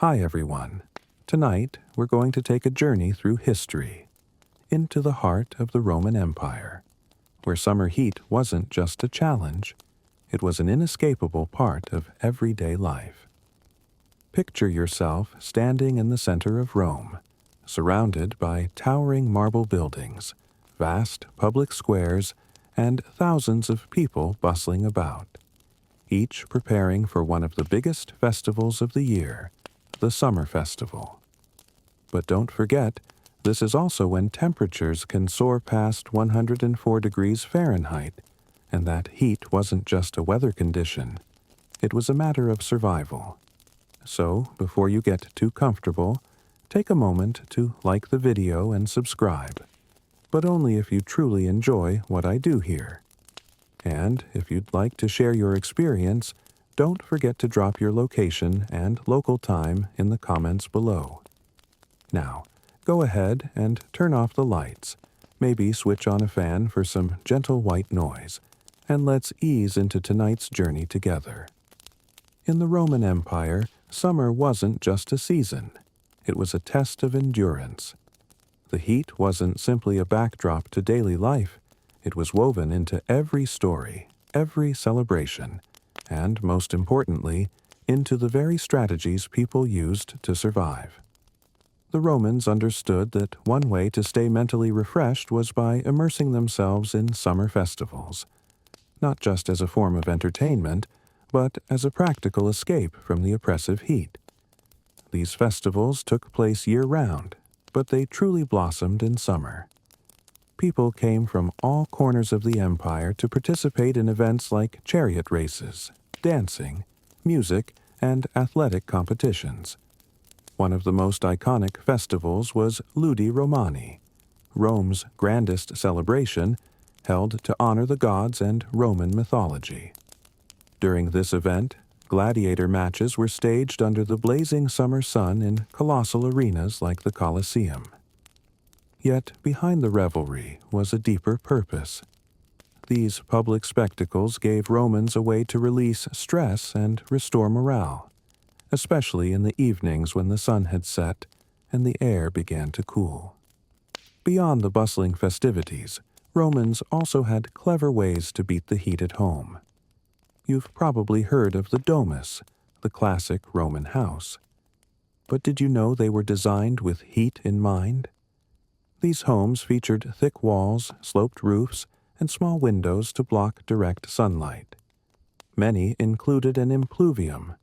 Hi everyone. Tonight we're going to take a journey through history, into the heart of the Roman Empire, where summer heat wasn't just a challenge, it was an inescapable part of everyday life. Picture yourself standing in the center of Rome, surrounded by towering marble buildings, vast public squares, and thousands of people bustling about, each preparing for one of the biggest festivals of the year, the summer festival. But don't forget, this is also when temperatures can soar past 104 degrees Fahrenheit, and that heat wasn't just a weather condition, it was a matter of survival. So, before you get too comfortable, take a moment to like the video and subscribe, but only if you truly enjoy what I do here. And if you'd like to share your experience, don't forget to drop your location and local time in the comments below. Now, go ahead and turn off the lights, maybe switch on a fan for some gentle white noise, and let's ease into tonight's journey together. In the Roman Empire, summer wasn't just a season, it was a test of endurance. The heat wasn't simply a backdrop to daily life, it was woven into every story, every celebration, and, most importantly, into the very strategies people used to survive. The Romans understood that one way to stay mentally refreshed was by immersing themselves in summer festivals, not just as a form of entertainment, but as a practical escape from the oppressive heat. These festivals took place year-round, but they truly blossomed in summer. People came from all corners of the empire to participate in events like chariot races, dancing, music, and athletic competitions. One of the most iconic festivals was Ludi Romani, Rome's grandest celebration, held to honor the gods and Roman mythology. During this event, gladiator matches were staged under the blazing summer sun in colossal arenas like the Colosseum. Yet behind the revelry was a deeper purpose. These public spectacles gave Romans a way to release stress and restore morale, especially in the evenings when the sun had set and the air began to cool. Beyond the bustling festivities, Romans also had clever ways to beat the heat at home. You've probably heard of the domus, the classic Roman house. But did you know they were designed with heat in mind? These homes featured thick walls, sloped roofs, and small windows to block direct sunlight. Many included an impluvium,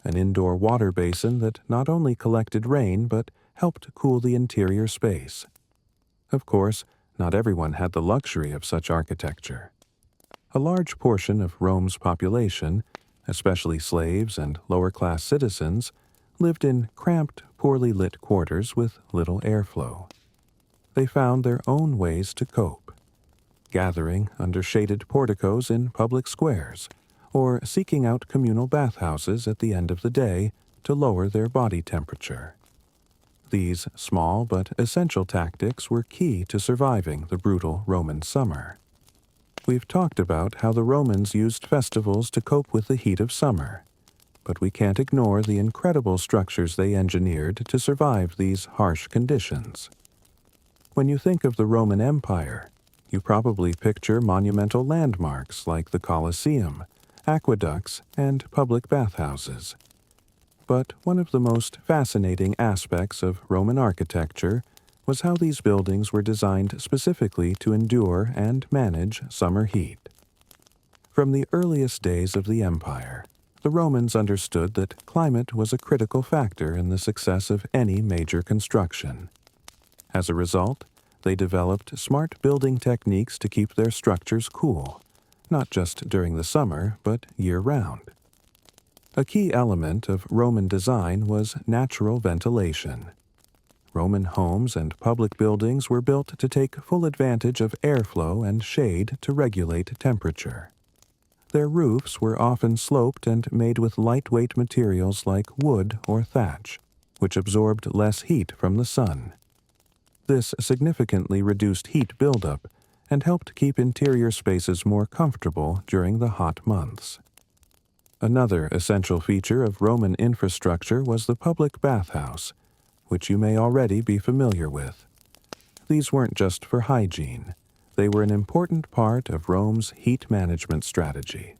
an indoor water basin that not only collected rain but helped cool the interior space. Of course, not everyone had the luxury of such architecture. A large portion of Rome's population, especially slaves and lower-class citizens, lived in cramped, poorly lit quarters with little airflow. They found their own ways to cope, gathering under shaded porticos in public squares, or seeking out communal bathhouses at the end of the day to lower their body temperature. These small but essential tactics were key to surviving the brutal Roman summer. We've talked about how the Romans used festivals to cope with the heat of summer, but we can't ignore the incredible structures they engineered to survive these harsh conditions. When you think of the Roman Empire, you probably picture monumental landmarks like the Colosseum, aqueducts, and public bathhouses. But one of the most fascinating aspects of Roman architecture was how these buildings were designed specifically to endure and manage summer heat. From the earliest days of the empire, the Romans understood that climate was a critical factor in the success of any major construction. As a result, they developed smart building techniques to keep their structures cool, not just during the summer, but year-round. A key element of Roman design was natural ventilation. Roman homes and public buildings were built to take full advantage of airflow and shade to regulate temperature. Their roofs were often sloped and made with lightweight materials like wood or thatch, which absorbed less heat from the sun. This significantly reduced heat buildup and helped keep interior spaces more comfortable during the hot months. Another essential feature of Roman infrastructure was the public bathhouse, which you may already be familiar with. These weren't just for hygiene. They were an important part of Rome's heat management strategy.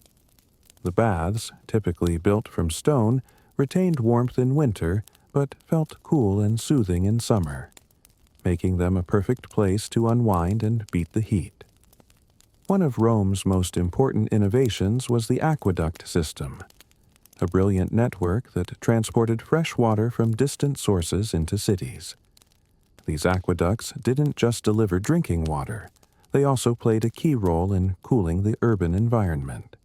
The baths, typically built from stone, retained warmth in winter but felt cool and soothing in summer, making them a perfect place to unwind and beat the heat. One of Rome's most important innovations was the aqueduct system, a brilliant network that transported fresh water from distant sources into cities. These aqueducts didn't just deliver drinking water, they also played a key role in cooling the urban environment.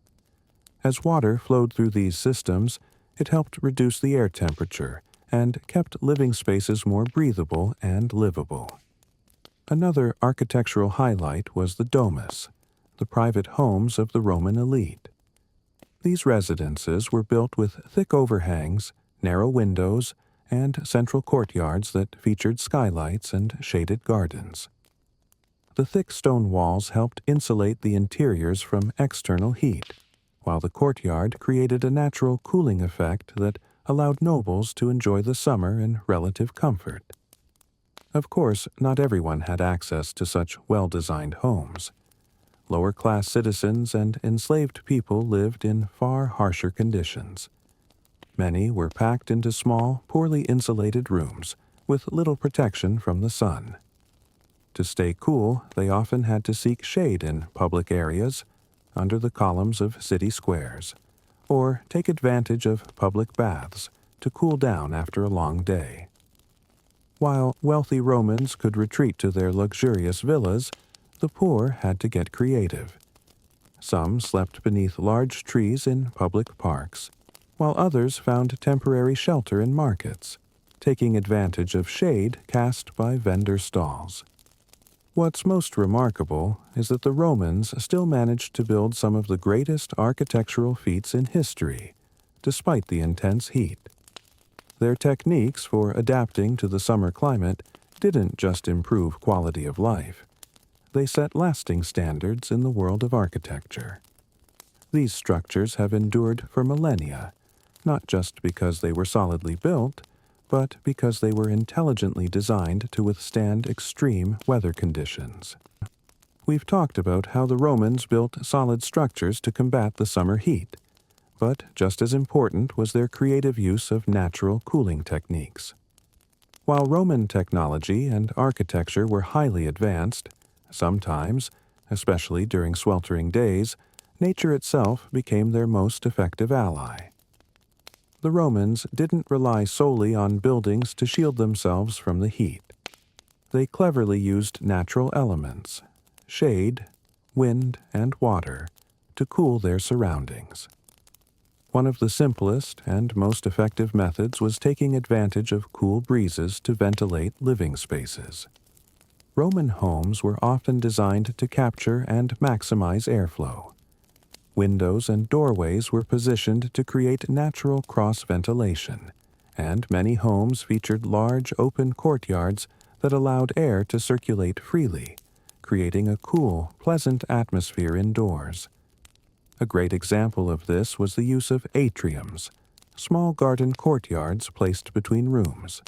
As water flowed through these systems, it helped reduce the air temperature and kept living spaces more breathable and livable. Another architectural highlight was the domus, the private homes of the Roman elite. These residences were built with thick overhangs, narrow windows, and central courtyards that featured skylights and shaded gardens. The thick stone walls helped insulate the interiors from external heat, while the courtyard created a natural cooling effect that allowed nobles to enjoy the summer in relative comfort. Of course, not everyone had access to such well-designed homes. Lower-class citizens and enslaved people lived in far harsher conditions. Many were packed into small, poorly insulated rooms with little protection from the sun. To stay cool, they often had to seek shade in public areas, under the columns of city squares, or take advantage of public baths to cool down after a long day. While wealthy Romans could retreat to their luxurious villas, the poor had to get creative. Some slept beneath large trees in public parks, while others found temporary shelter in markets, taking advantage of shade cast by vendor stalls. What's most remarkable is that the Romans still managed to build some of the greatest architectural feats in history, despite the intense heat. Their techniques for adapting to the summer climate didn't just improve quality of life. They set lasting standards in the world of architecture. These structures have endured for millennia, not just because they were solidly built, but because they were intelligently designed to withstand extreme weather conditions. We've talked about how the Romans built solid structures to combat the summer heat, but just as important was their creative use of natural cooling techniques. While Roman technology and architecture were highly advanced, sometimes, especially during sweltering days, nature itself became their most effective ally. The Romans didn't rely solely on buildings to shield themselves from the heat. They cleverly used natural elements, shade, wind, and water, to cool their surroundings. One of the simplest and most effective methods was taking advantage of cool breezes to ventilate living spaces. Roman homes were often designed to capture and maximize airflow. Windows and doorways were positioned to create natural cross-ventilation, and many homes featured large open courtyards that allowed air to circulate freely, creating a cool, pleasant atmosphere indoors. A great example of this was the use of atriums, small garden courtyards placed between rooms.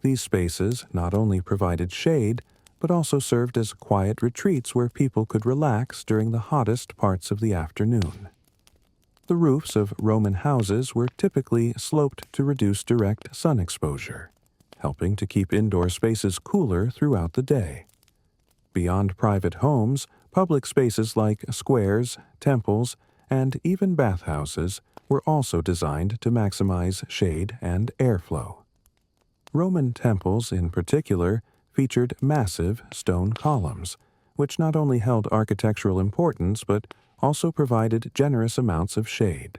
These spaces not only provided shade, but also served as quiet retreats where people could relax during the hottest parts of the afternoon. The roofs of Roman houses were typically sloped to reduce direct sun exposure, helping to keep indoor spaces cooler throughout the day. Beyond private homes, public spaces like squares, temples, and even bathhouses were also designed to maximize shade and airflow. Roman temples, in particular, featured massive stone columns, which not only held architectural importance but also provided generous amounts of shade.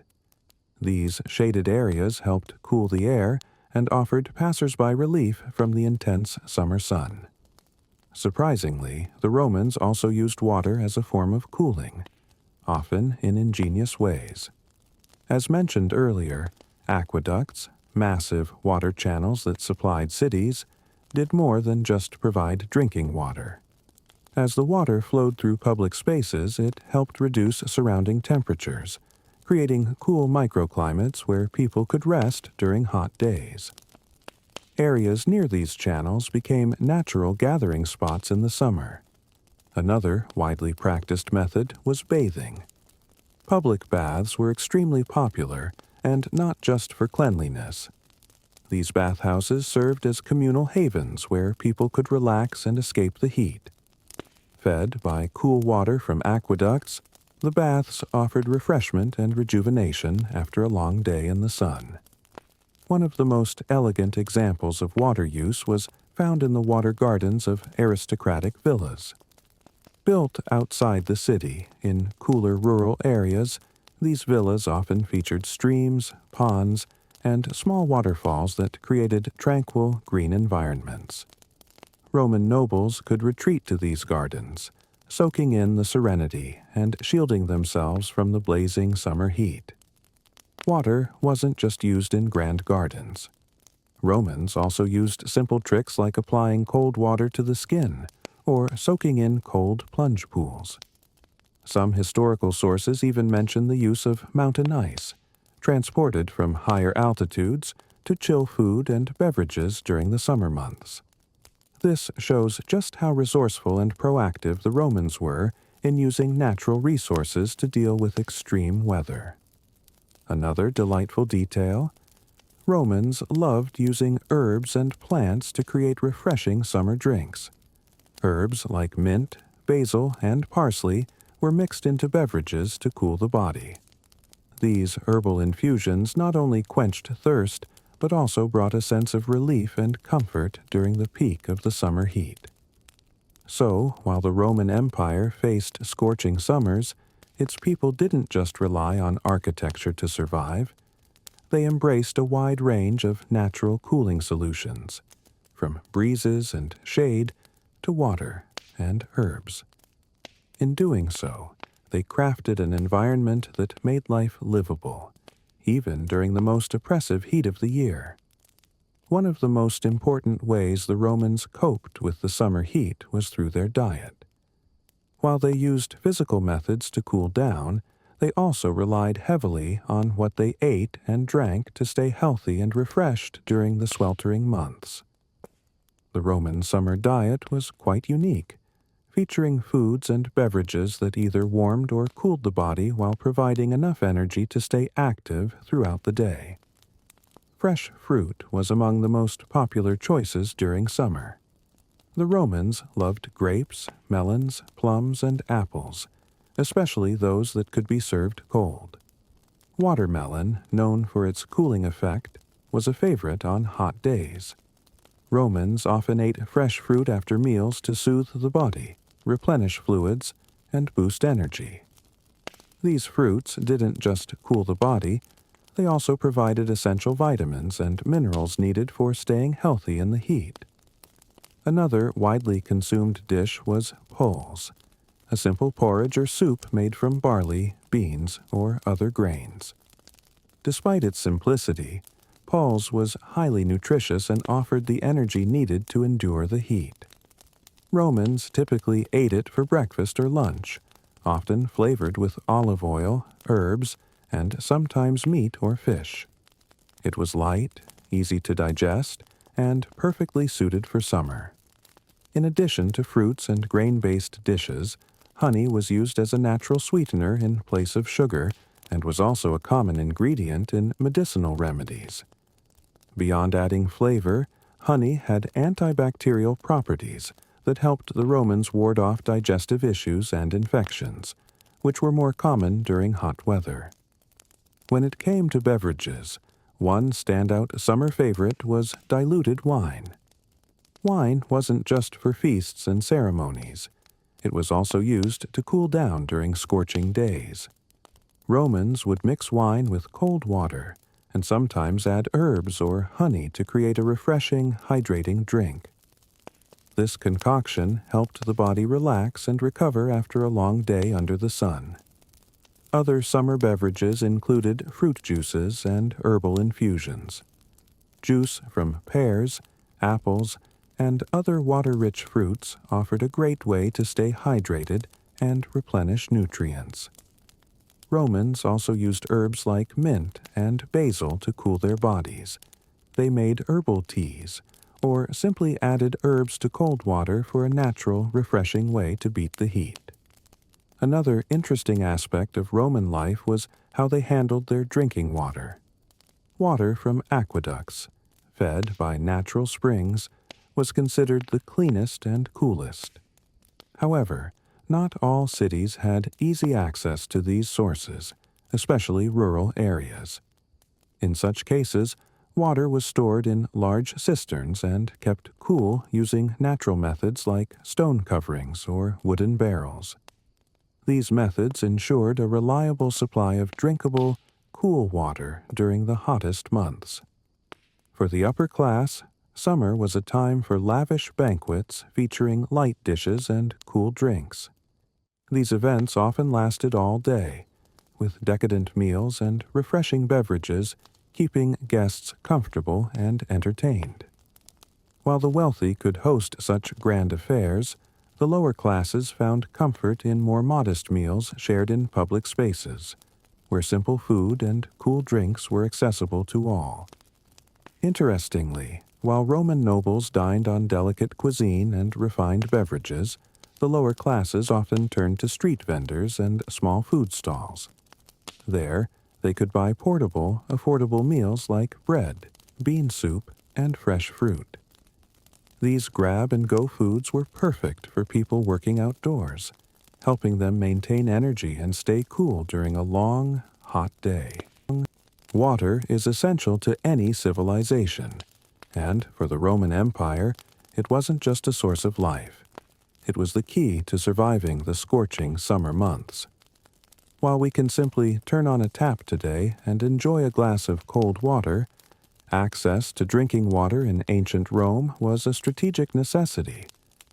These shaded areas helped cool the air and offered passers-by relief from the intense summer sun. Surprisingly, the Romans also used water as a form of cooling, often in ingenious ways. As mentioned earlier, aqueducts, massive water channels that supplied cities, did more than just provide drinking water. As the water flowed through public spaces, it helped reduce surrounding temperatures, creating cool microclimates where people could rest during hot days. Areas near these channels became natural gathering spots in the summer. Another widely practiced method was bathing. Public baths were extremely popular, and not just for cleanliness. These bathhouses served as communal havens where people could relax and escape the heat. Fed by cool water from aqueducts, the baths offered refreshment and rejuvenation after a long day in the sun. One of the most elegant examples of water use was found in the water gardens of aristocratic villas. Built outside the city, in cooler rural areas, these villas often featured streams, ponds, and small waterfalls that created tranquil, green environments. Roman nobles could retreat to these gardens, soaking in the serenity and shielding themselves from the blazing summer heat. Water wasn't just used in grand gardens. Romans also used simple tricks like applying cold water to the skin or soaking in cold plunge pools. Some historical sources even mention the use of mountain ice, transported from higher altitudes to chill food and beverages during the summer months. This shows just how resourceful and proactive the Romans were in using natural resources to deal with extreme weather. Another delightful detail: Romans loved using herbs and plants to create refreshing summer drinks. Herbs like mint, basil, and parsley were mixed into beverages to cool the body. These herbal infusions not only quenched thirst, but also brought a sense of relief and comfort during the peak of the summer heat. So, while the Roman Empire faced scorching summers, its people didn't just rely on architecture to survive. They embraced a wide range of natural cooling solutions, from breezes and shade to water and herbs. In doing so, they crafted an environment that made life livable, even during the most oppressive heat of the year. One of the most important ways the Romans coped with the summer heat was through their diet. While they used physical methods to cool down, they also relied heavily on what they ate and drank to stay healthy and refreshed during the sweltering months. The Roman summer diet was quite unique, featuring foods and beverages that either warmed or cooled the body while providing enough energy to stay active throughout the day. Fresh fruit was among the most popular choices during summer. The Romans loved grapes, melons, plums, and apples, especially those that could be served cold. Watermelon, known for its cooling effect, was a favorite on hot days. Romans often ate fresh fruit after meals to soothe the body, replenish fluids, and boost energy. These fruits didn't just cool the body, they also provided essential vitamins and minerals needed for staying healthy in the heat. Another widely consumed dish was poles, a simple porridge or soup made from barley, beans, or other grains. Despite its simplicity, poles was highly nutritious and offered the energy needed to endure the heat. Romans typically ate it for breakfast or lunch, often flavored with olive oil, herbs, and sometimes meat or fish. It was light, easy to digest, and perfectly suited for summer. In addition to fruits and grain-based dishes, honey was used as a natural sweetener in place of sugar and was also a common ingredient in medicinal remedies. Beyond adding flavor, honey had antibacterial properties that helped the Romans ward off digestive issues and infections, which were more common during hot weather. When it came to beverages, one standout summer favorite was diluted wine. Wine wasn't just for feasts and ceremonies. It was also used to cool down during scorching days. Romans would mix wine with cold water and sometimes add herbs or honey to create a refreshing, hydrating drink. This concoction helped the body relax and recover after a long day under the sun. Other summer beverages included fruit juices and herbal infusions. Juice from pears, apples, and other water-rich fruits offered a great way to stay hydrated and replenish nutrients. Romans also used herbs like mint and basil to cool their bodies. They made herbal teas, or simply added herbs to cold water for a natural, refreshing way to beat the heat. Another interesting aspect of Roman life was how they handled their drinking water. Water from aqueducts, fed by natural springs, was considered the cleanest and coolest. However, not all cities had easy access to these sources, especially rural areas. In such cases, water was stored in large cisterns and kept cool using natural methods like stone coverings or wooden barrels. These methods ensured a reliable supply of drinkable, cool water during the hottest months. For the upper class, summer was a time for lavish banquets featuring light dishes and cool drinks. These events often lasted all day, with decadent meals and refreshing beverages keeping guests comfortable and entertained. While the wealthy could host such grand affairs, the lower classes found comfort in more modest meals shared in public spaces, where simple food and cool drinks were accessible to all. Interestingly, while Roman nobles dined on delicate cuisine and refined beverages, the lower classes often turned to street vendors and small food stalls. There, they could buy portable, affordable meals like bread, bean soup, and fresh fruit. These grab-and-go foods were perfect for people working outdoors, helping them maintain energy and stay cool during a long, hot day. Water is essential to any civilization, and for the Roman Empire, it wasn't just a source of life. It was the key to surviving the scorching summer months. While we can simply turn on a tap today and enjoy a glass of cold water, access to drinking water in ancient Rome was a strategic necessity,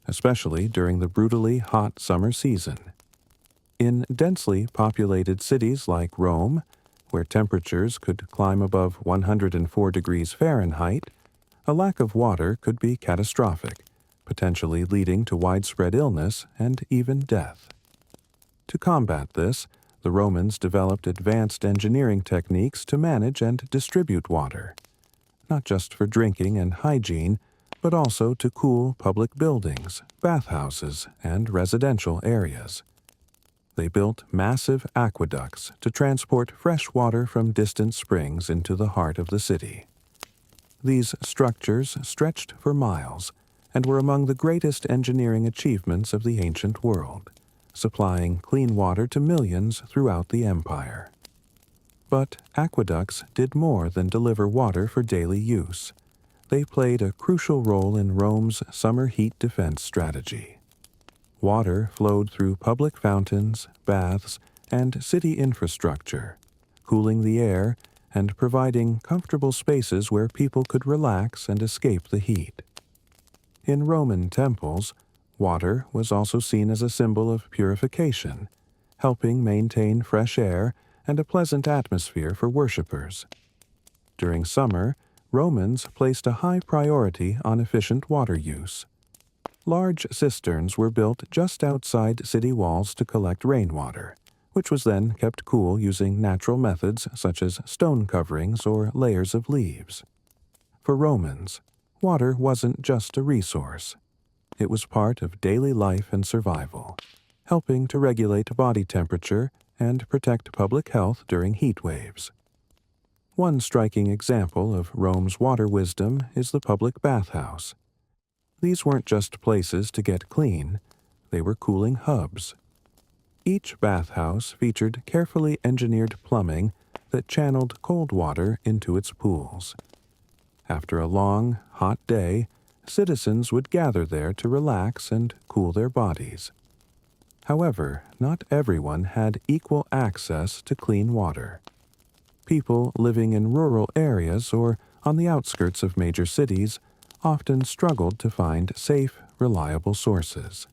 especially during the brutally hot summer season. In densely populated cities like Rome, where temperatures could climb above 104 degrees Fahrenheit, a lack of water could be catastrophic, potentially leading to widespread illness and even death. To combat this, the Romans developed advanced engineering techniques to manage and distribute water, not just for drinking and hygiene, but also to cool public buildings, bathhouses, and residential areas. They built massive aqueducts to transport fresh water from distant springs into the heart of the city. These structures stretched for miles and were among the greatest engineering achievements of the ancient world, supplying clean water to millions throughout the empire. But aqueducts did more than deliver water for daily use. They played a crucial role in Rome's summer heat defense strategy. Water flowed through public fountains, baths, and city infrastructure, cooling the air and providing comfortable spaces where people could relax and escape the heat. In Roman temples, water was also seen as a symbol of purification, helping maintain fresh air and a pleasant atmosphere for worshippers. During summer, Romans placed a high priority on efficient water use. Large cisterns were built just outside city walls to collect rainwater, which was then kept cool using natural methods such as stone coverings or layers of leaves. For Romans, water wasn't just a resource. It was part of daily life and survival, helping to regulate body temperature and protect public health during heat waves. One striking example of Rome's water wisdom is the public bathhouse. These weren't just places to get clean, they were cooling hubs. Each bathhouse featured carefully engineered plumbing that channeled cold water into its pools. After a long, hot day, citizens would gather there to relax and cool their bodies. However, not everyone had equal access to clean water. People living in rural areas or on the outskirts of major cities often struggled to find safe, reliable sources.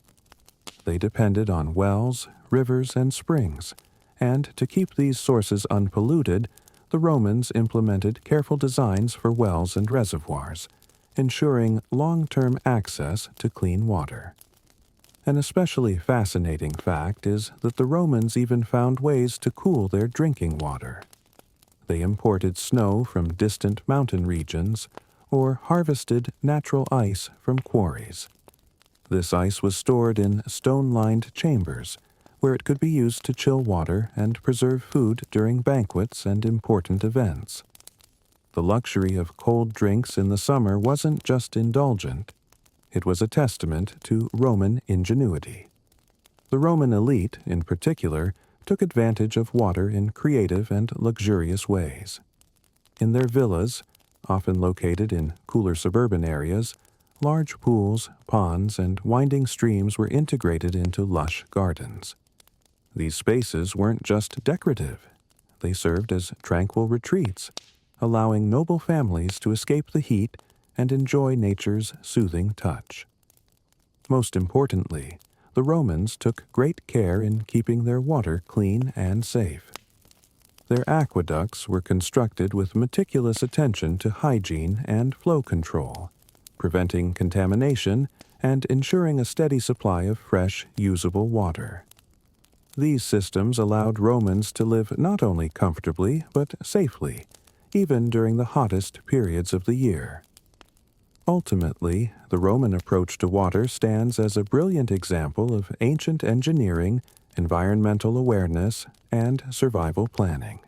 They depended on wells, rivers, and springs, and to keep these sources unpolluted, the Romans implemented careful designs for wells and reservoirs, ensuring long-term access to clean water. An especially fascinating fact is that the Romans even found ways to cool their drinking water. They imported snow from distant mountain regions or harvested natural ice from quarries. This ice was stored in stone-lined chambers, where it could be used to chill water and preserve food during banquets and important events. The luxury of cold drinks in the summer wasn't just indulgent, it was a testament to Roman ingenuity. The Roman elite, in particular, took advantage of water in creative and luxurious ways. In their villas, often located in cooler suburban areas, large pools, ponds, and winding streams were integrated into lush gardens. These spaces weren't just decorative. They served as tranquil retreats, allowing noble families to escape the heat and enjoy nature's soothing touch. Most importantly, the Romans took great care in keeping their water clean and safe. Their aqueducts were constructed with meticulous attention to hygiene and flow control, preventing contamination and ensuring a steady supply of fresh, usable water. These systems allowed Romans to live not only comfortably but safely, even during the hottest periods of the year. Ultimately, the Roman approach to water stands as a brilliant example of ancient engineering, environmental awareness, and survival planning.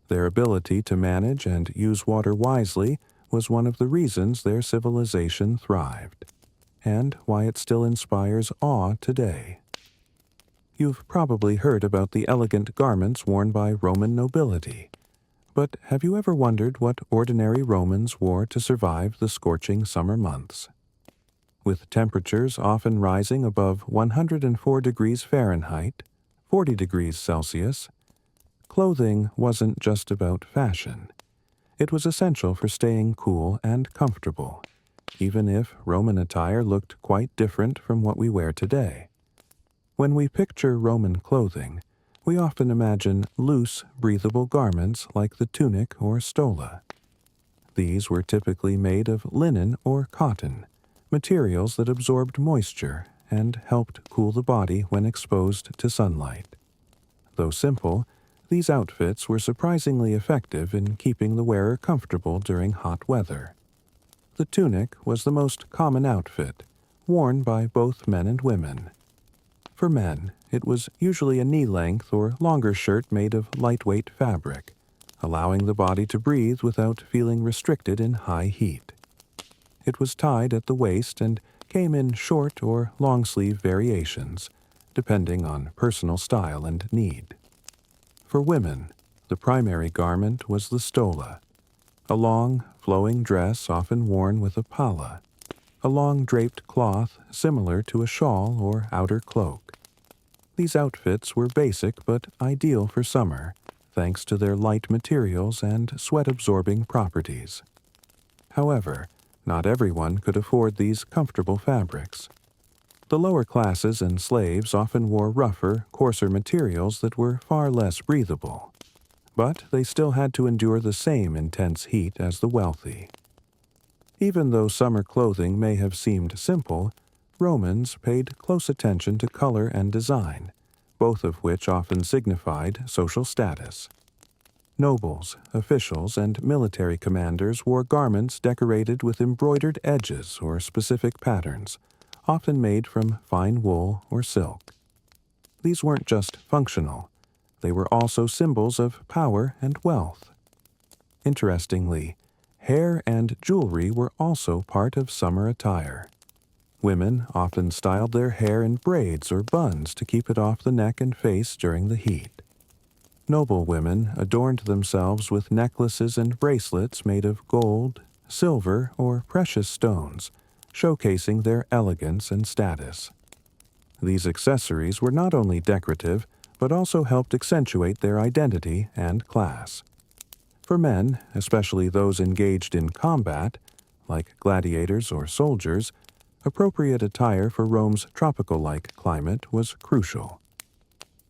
Their ability to manage and use water wisely was one of the reasons their civilization thrived, and why it still inspires awe today. You've probably heard about the elegant garments worn by Roman nobility. But have you ever wondered what ordinary Romans wore to survive the scorching summer months? With temperatures often rising above 104 degrees Fahrenheit, 40 degrees Celsius, clothing wasn't just about fashion. It was essential for staying cool and comfortable, even if Roman attire looked quite different from what we wear today. When we picture Roman clothing, we often imagine loose, breathable garments like the tunic or stola. These were typically made of linen or cotton, materials that absorbed moisture and helped cool the body when exposed to sunlight. Though simple, these outfits were surprisingly effective in keeping the wearer comfortable during hot weather. The tunic was the most common outfit, worn by both men and women. For men, it was usually a knee-length or longer shirt made of lightweight fabric, allowing the body to breathe without feeling restricted in high heat. It was tied at the waist and came in short or long-sleeve variations, depending on personal style and need. For women, the primary garment was the stola, a long, flowing dress often worn with a palla, a long draped cloth similar to a shawl or outer cloak. These outfits were basic but ideal for summer, thanks to their light materials and sweat-absorbing properties. However, not everyone could afford these comfortable fabrics. The lower classes and slaves often wore rougher, coarser materials that were far less breathable, but they still had to endure the same intense heat as the wealthy. Even though summer clothing may have seemed simple, Romans paid close attention to color and design, both of which often signified social status. Nobles, officials, and military commanders wore garments decorated with embroidered edges or specific patterns, often made from fine wool or silk. These weren't just functional, they were also symbols of power and wealth. Interestingly, hair and jewelry were also part of summer attire. Women often styled their hair in braids or buns to keep it off the neck and face during the heat. Noble women adorned themselves with necklaces and bracelets made of gold, silver, or precious stones, showcasing their elegance and status. These accessories were not only decorative, but also helped accentuate their identity and class. For men, especially those engaged in combat, like gladiators or soldiers, appropriate attire for Rome's tropical-like climate was crucial.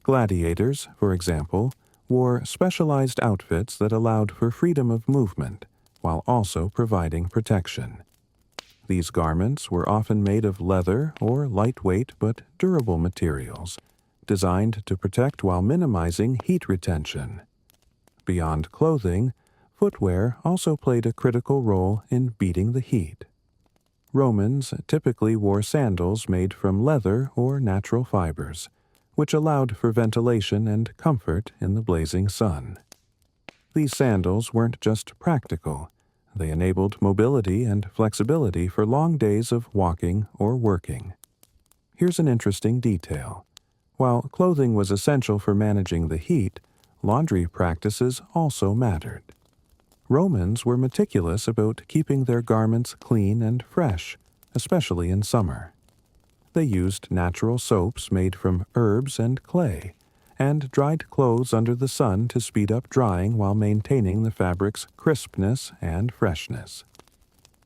Gladiators, for example, wore specialized outfits that allowed for freedom of movement, while also providing protection. These garments were often made of leather or lightweight but durable materials, designed to protect while minimizing heat retention. Beyond clothing, footwear also played a critical role in beating the heat. Romans typically wore sandals made from leather or natural fibers, which allowed for ventilation and comfort in the blazing sun. These sandals weren't just practical, they enabled mobility and flexibility for long days of walking or working. Here's an interesting detail. While clothing was essential for managing the heat, laundry practices also mattered. Romans were meticulous about keeping their garments clean and fresh, especially in summer. They used natural soaps made from herbs and clay, and dried clothes under the sun to speed up drying while maintaining the fabric's crispness and freshness.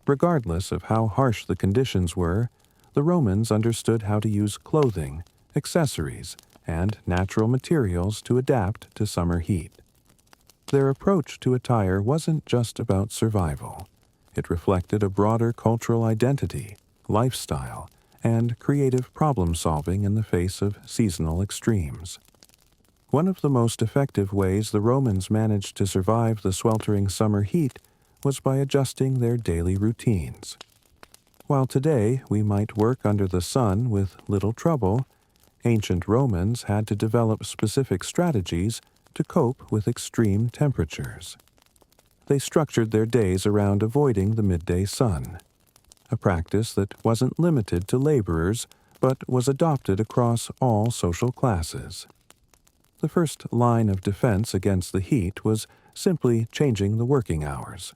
Regardless of how harsh the conditions were, the Romans understood how to use clothing, accessories, and natural materials to adapt to summer heat. Their approach to attire wasn't just about survival. It reflected a broader cultural identity, lifestyle, and creative problem-solving in the face of seasonal extremes. One of the most effective ways the Romans managed to survive the sweltering summer heat was by adjusting their daily routines. While today we might work under the sun with little trouble, ancient Romans had to develop specific strategies to cope with extreme temperatures. They structured their days around avoiding the midday sun, a practice that wasn't limited to laborers but was adopted across all social classes. The first line of defense against the heat was simply changing the working hours.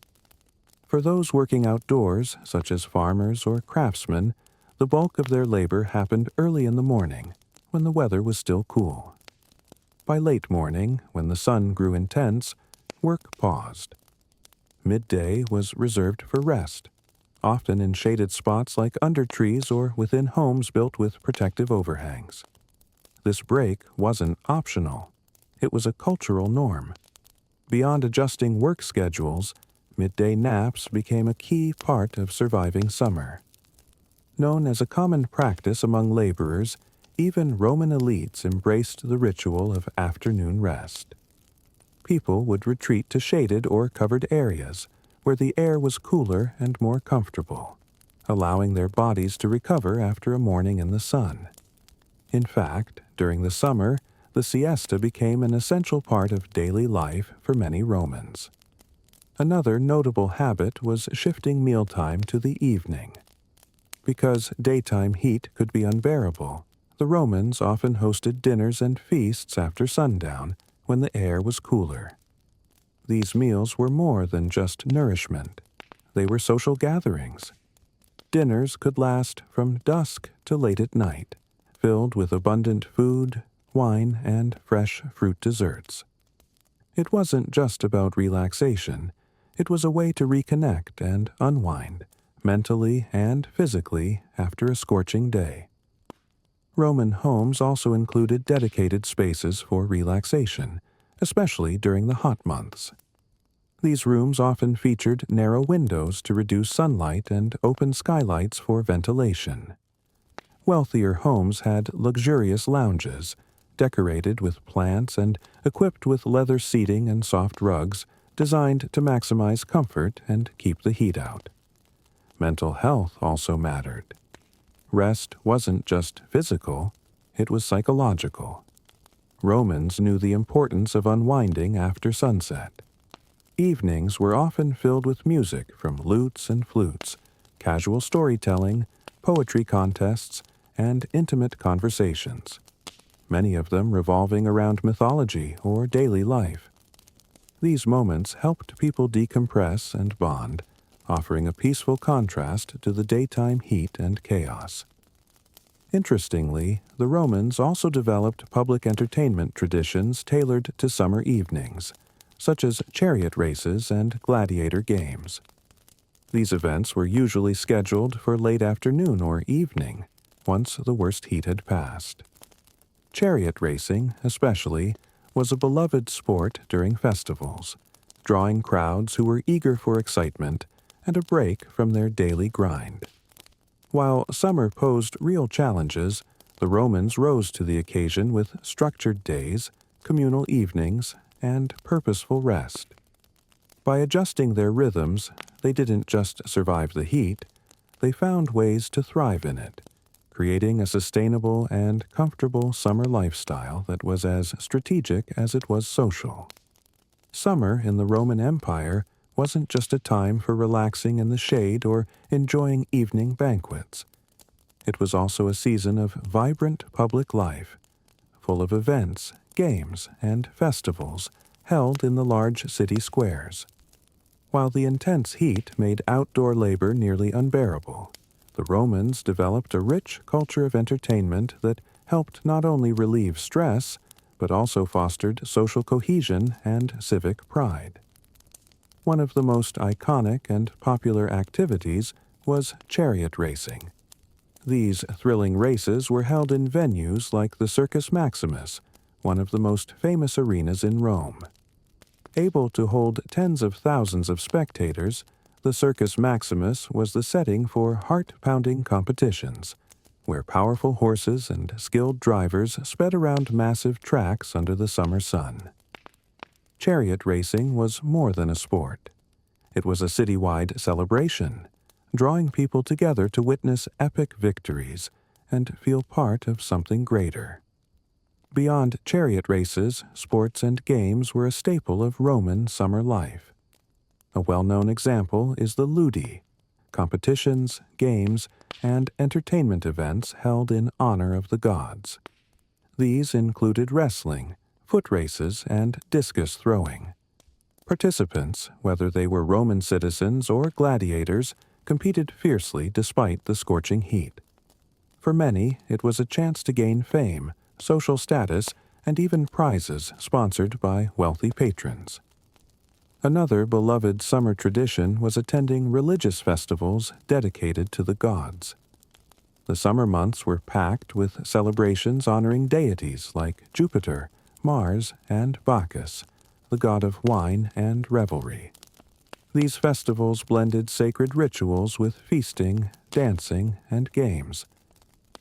For those working outdoors, such as farmers or craftsmen, the bulk of their labor happened early in the morning, when the weather was still cool. By late morning, when the sun grew intense, work paused. Midday was reserved for rest, often in shaded spots like under trees or within homes built with protective overhangs. This break wasn't optional. It was a cultural norm. Beyond adjusting work schedules, midday naps became a key part of surviving summer. Known as a common practice among laborers, even Roman elites embraced the ritual of afternoon rest. People would retreat to shaded or covered areas where the air was cooler and more comfortable, allowing their bodies to recover after a morning in the sun. In fact, during the summer, the siesta became an essential part of daily life for many Romans. Another notable habit was shifting mealtime to the evening. Because daytime heat could be unbearable, the Romans often hosted dinners and feasts after sundown when the air was cooler. These meals were more than just nourishment. They were social gatherings. Dinners could last from dusk to late at night, filled with abundant food, wine, and fresh fruit desserts. It wasn't just about relaxation. It was a way to reconnect and unwind, mentally and physically, after a scorching day. Roman homes also included dedicated spaces for relaxation, especially during the hot months. These rooms often featured narrow windows to reduce sunlight and open skylights for ventilation. Wealthier homes had luxurious lounges, decorated with plants and equipped with leather seating and soft rugs, designed to maximize comfort and keep the heat out. Mental health also mattered. Rest wasn't just physical, it was psychological. Romans knew the importance of unwinding after sunset. Evenings were often filled with music from lutes and flutes, casual storytelling, poetry contests, and intimate conversations, many of them revolving around mythology or daily life. These moments helped people decompress and bond, offering a peaceful contrast to the daytime heat and chaos. Interestingly, the Romans also developed public entertainment traditions tailored to summer evenings, such as chariot races and gladiator games. These events were usually scheduled for late afternoon or evening, once the worst heat had passed. Chariot racing, especially, was a beloved sport during festivals, drawing crowds who were eager for excitement and a break from their daily grind. While summer posed real challenges, the Romans rose to the occasion with structured days, communal evenings, and purposeful rest. By adjusting their rhythms, they didn't just survive the heat, they found ways to thrive in it, creating a sustainable and comfortable summer lifestyle that was as strategic as it was social. Summer in the Roman Empire wasn't just a time for relaxing in the shade or enjoying evening banquets. It was also a season of vibrant public life, full of events, games, and festivals held in the large city squares. While the intense heat made outdoor labor nearly unbearable, the Romans developed a rich culture of entertainment that helped not only relieve stress, but also fostered social cohesion and civic pride. One of the most iconic and popular activities was chariot racing. These thrilling races were held in venues like the Circus Maximus, one of the most famous arenas in Rome. Able to hold tens of thousands of spectators, the Circus Maximus was the setting for heart-pounding competitions, where powerful horses and skilled drivers sped around massive tracks under the summer sun. Chariot racing was more than a sport. It was a citywide celebration, drawing people together to witness epic victories and feel part of something greater. Beyond chariot races, sports and games were a staple of Roman summer life. A well-known example is the ludi, competitions, games, and entertainment events held in honor of the gods. These included wrestling, foot races, and discus throwing. Participants, whether they were Roman citizens or gladiators, competed fiercely despite the scorching heat. For many, it was a chance to gain fame, social status, and even prizes sponsored by wealthy patrons. Another beloved summer tradition was attending religious festivals dedicated to the gods. The summer months were packed with celebrations honoring deities like Jupiter, Mars, and Bacchus, the god of wine and revelry. These festivals blended sacred rituals with feasting, dancing, and games.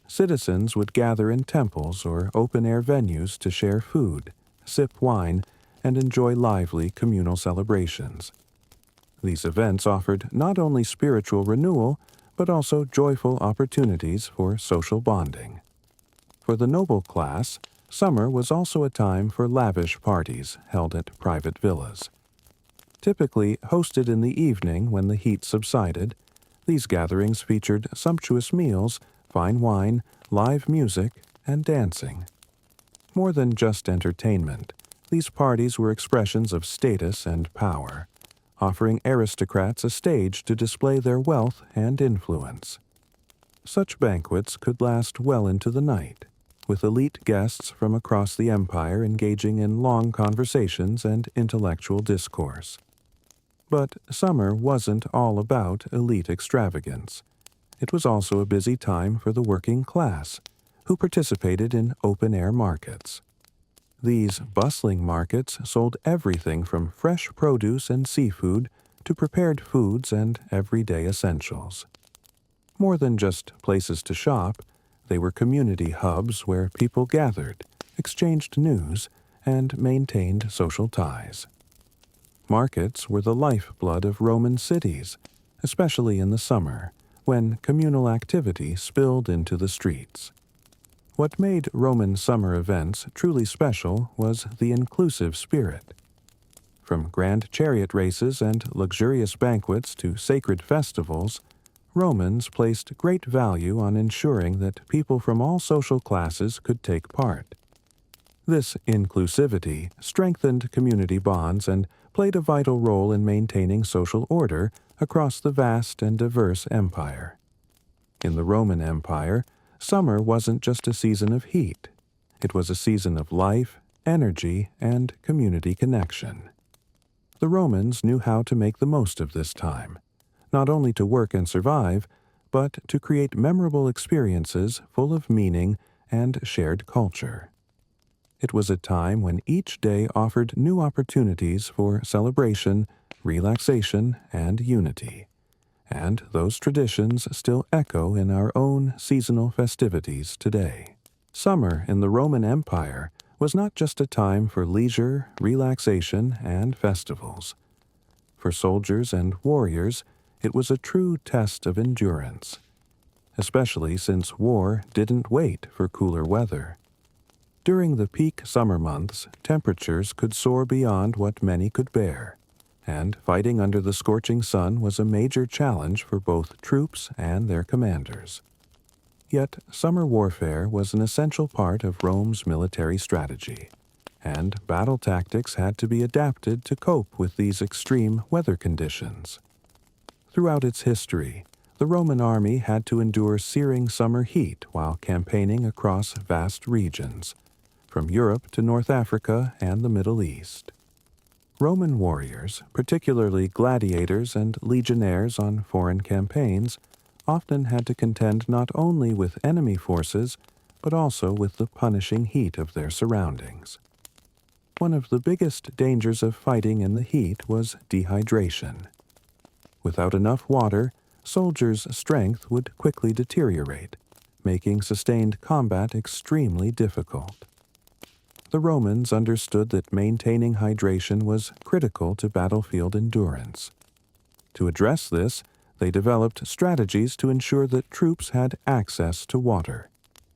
Citizens would gather in temples or open-air venues to share food, sip wine, and enjoy lively communal celebrations. These events offered not only spiritual renewal, but also joyful opportunities for social bonding. For the noble class, summer was also a time for lavish parties held at private villas. Typically hosted in the evening when the heat subsided, these gatherings featured sumptuous meals, fine wine, live music, and dancing. More than just entertainment, these parties were expressions of status and power, offering aristocrats a stage to display their wealth and influence. Such banquets could last well into the night, with elite guests from across the empire engaging in long conversations and intellectual discourse. But summer wasn't all about elite extravagance. It was also a busy time for the working class, who participated in open-air markets. These bustling markets sold everything from fresh produce and seafood to prepared foods and everyday essentials. More than just places to shop, they were community hubs where people gathered, exchanged news, and maintained social ties. Markets were the lifeblood of Roman cities, especially in the summer, when communal activity spilled into the streets. What made Roman summer events truly special was the inclusive spirit. From grand chariot races and luxurious banquets to sacred festivals, Romans placed great value on ensuring that people from all social classes could take part. This inclusivity strengthened community bonds and played a vital role in maintaining social order across the vast and diverse empire. In the Roman Empire, summer wasn't just a season of heat. It was a season of life, energy, and community connection. The Romans knew how to make the most of this time, not only to work and survive, but to create memorable experiences full of meaning and shared culture. It was a time when each day offered new opportunities for celebration, relaxation, and unity, and those traditions still echo in our own seasonal festivities today. Summer in the Roman Empire was not just a time for leisure, relaxation, and festivals. For soldiers and warriors, it was a true test of endurance, especially since war didn't wait for cooler weather. During the peak summer months, temperatures could soar beyond what many could bear, and fighting under the scorching sun was a major challenge for both troops and their commanders. Yet summer warfare was an essential part of Rome's military strategy, and battle tactics had to be adapted to cope with these extreme weather conditions. Throughout its history, the Roman army had to endure searing summer heat while campaigning across vast regions, from Europe to North Africa and the Middle East. Roman warriors, particularly gladiators and legionnaires on foreign campaigns, often had to contend not only with enemy forces, but also with the punishing heat of their surroundings. One of the biggest dangers of fighting in the heat was dehydration. Without enough water, soldiers' strength would quickly deteriorate, making sustained combat extremely difficult. The Romans understood that maintaining hydration was critical to battlefield endurance. To address this, they developed strategies to ensure that troops had access to water,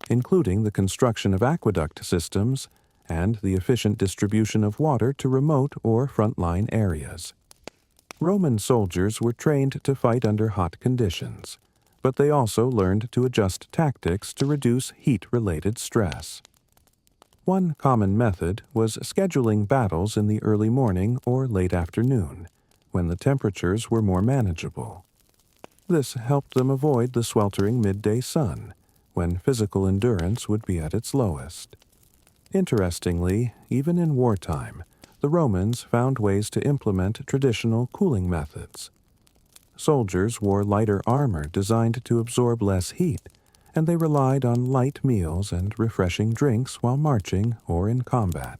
including the construction of aqueduct systems and the efficient distribution of water to remote or frontline areas. Roman soldiers were trained to fight under hot conditions, but they also learned to adjust tactics to reduce heat-related stress. One common method was scheduling battles in the early morning or late afternoon, when the temperatures were more manageable. This helped them avoid the sweltering midday sun, when physical endurance would be at its lowest. Interestingly, even in wartime, the Romans found ways to implement traditional cooling methods. Soldiers wore lighter armor designed to absorb less heat, and they relied on light meals and refreshing drinks while marching or in combat.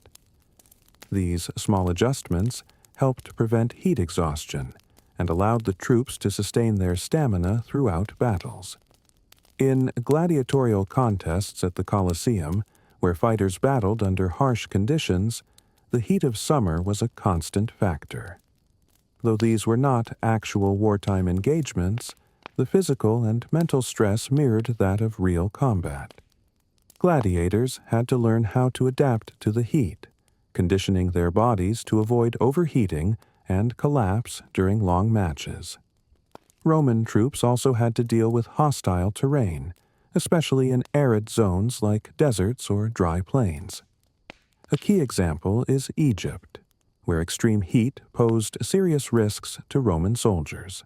These small adjustments helped prevent heat exhaustion and allowed the troops to sustain their stamina throughout battles. In gladiatorial contests at the Colosseum, where fighters battled under harsh conditions, the heat of summer was a constant factor. Though these were not actual wartime engagements, the physical and mental stress mirrored that of real combat. Gladiators had to learn how to adapt to the heat, conditioning their bodies to avoid overheating and collapse during long matches. Roman troops also had to deal with hostile terrain, especially in arid zones like deserts or dry plains. A key example is Egypt, where extreme heat posed serious risks to Roman soldiers.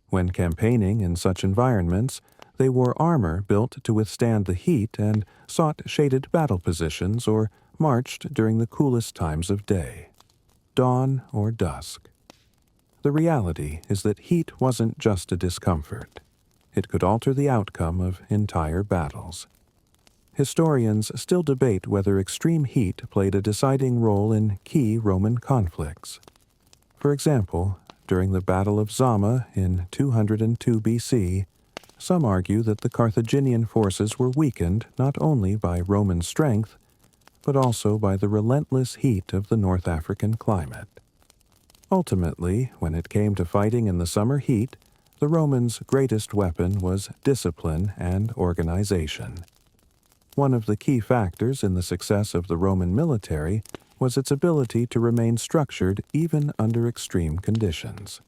When campaigning in such environments, they wore armor built to withstand the heat and sought shaded battle positions or marched during the coolest times of day, dawn or dusk. The reality is that heat wasn't just a discomfort. It could alter the outcome of entire battles. Historians still debate whether extreme heat played a deciding role in key Roman conflicts. For example, during the Battle of Zama in 202 BC, some argue that the Carthaginian forces were weakened not only by Roman strength, but also by the relentless heat of the North African climate. Ultimately, when it came to fighting in the summer heat, the Romans' greatest weapon was discipline and organization. One of the key factors in the success of the Roman military was its ability to remain structured even under extreme conditions.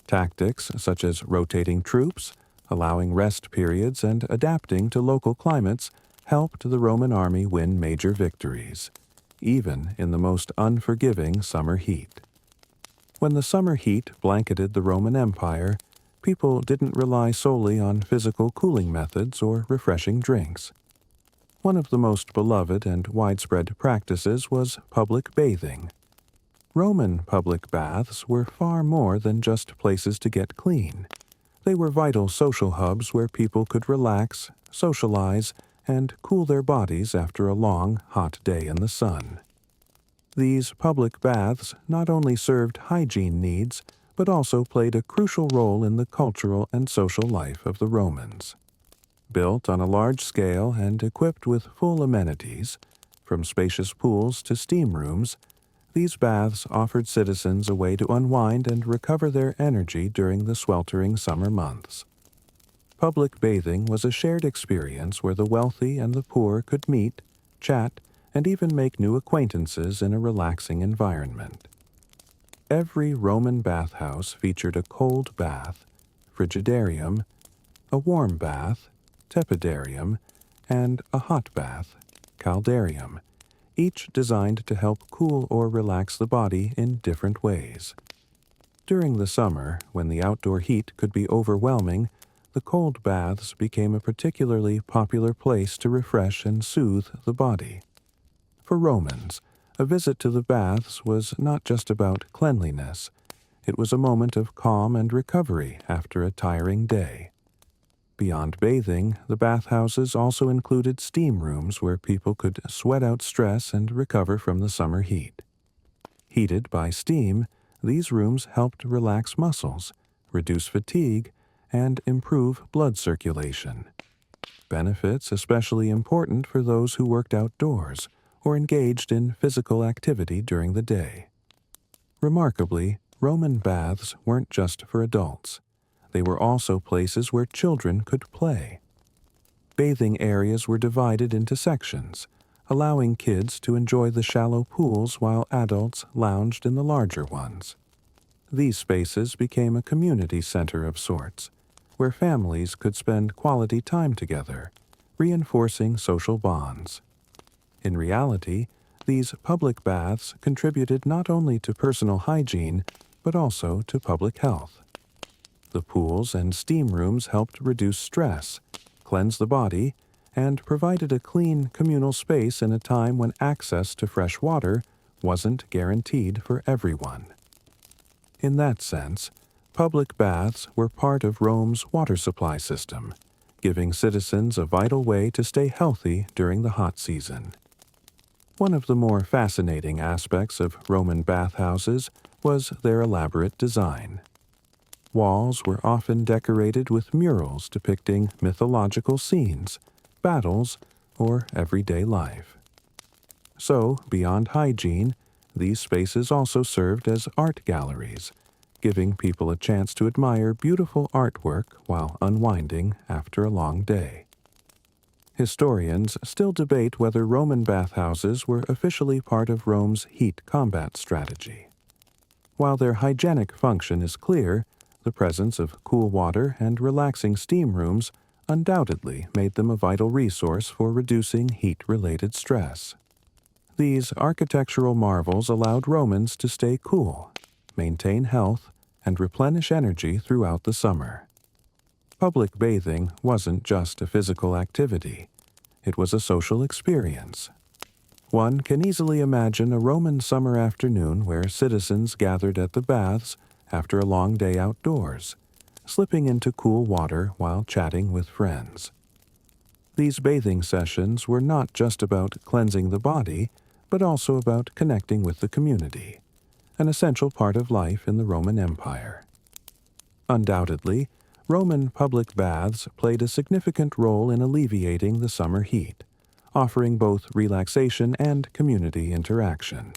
Tactics such as rotating troops, allowing rest periods, and adapting to local climates helped the Roman army win major victories, even in the most unforgiving summer heat. When the summer heat blanketed the Roman Empire, people didn't rely solely on physical cooling methods or refreshing drinks. One of the most beloved and widespread practices was public bathing. Roman public baths were far more than just places to get clean. They were vital social hubs where people could relax, socialize, and cool their bodies after a long, hot day in the sun. These public baths not only served hygiene needs, but also played a crucial role in the cultural and social life of the Romans. Built on a large scale and equipped with full amenities, from spacious pools to steam rooms, these baths offered citizens a way to unwind and recover their energy during the sweltering summer months. Public bathing was a shared experience where the wealthy and the poor could meet, chat, and even make new acquaintances in a relaxing environment. Every Roman bathhouse featured a cold bath, frigidarium, a warm bath, tepidarium, and a hot bath, caldarium, each designed to help cool or relax the body in different ways. During the summer, when the outdoor heat could be overwhelming, the cold baths became a particularly popular place to refresh and soothe the body. For Romans, a visit to the baths was not just about cleanliness. It was a moment of calm and recovery after a tiring day. Beyond bathing, the bathhouses also included steam rooms where people could sweat out stress and recover from the summer heat. Heated by steam, these rooms helped relax muscles, reduce fatigue, and improve blood circulation. Benefits especially important for those who worked outdoors or engaged in physical activity during the day. Remarkably, Roman baths weren't just for adults. They were also places where children could play. Bathing areas were divided into sections, allowing kids to enjoy the shallow pools while adults lounged in the larger ones. These spaces became a community center of sorts, where families could spend quality time together, reinforcing social bonds. In reality, these public baths contributed not only to personal hygiene, but also to public health. The pools and steam rooms helped reduce stress, cleanse the body, and provided a clean communal space in a time when access to fresh water wasn't guaranteed for everyone. In that sense, public baths were part of Rome's water supply system, giving citizens a vital way to stay healthy during the hot season. One of the more fascinating aspects of Roman bathhouses was their elaborate design. Walls were often decorated with murals depicting mythological scenes, battles, or everyday life. So, beyond hygiene, these spaces also served as art galleries, giving people a chance to admire beautiful artwork while unwinding after a long day. Historians still debate whether Roman bathhouses were officially part of Rome's heat combat strategy. While their hygienic function is clear, the presence of cool water and relaxing steam rooms undoubtedly made them a vital resource for reducing heat-related stress. These architectural marvels allowed Romans to stay cool, maintain health, and replenish energy throughout the summer. Public bathing wasn't just a physical activity. It was a social experience. One can easily imagine a Roman summer afternoon where citizens gathered at the baths after a long day outdoors, slipping into cool water while chatting with friends. These bathing sessions were not just about cleansing the body, but also about connecting with the community, an essential part of life in the Roman Empire. Undoubtedly, Roman public baths played a significant role in alleviating the summer heat, offering both relaxation and community interaction.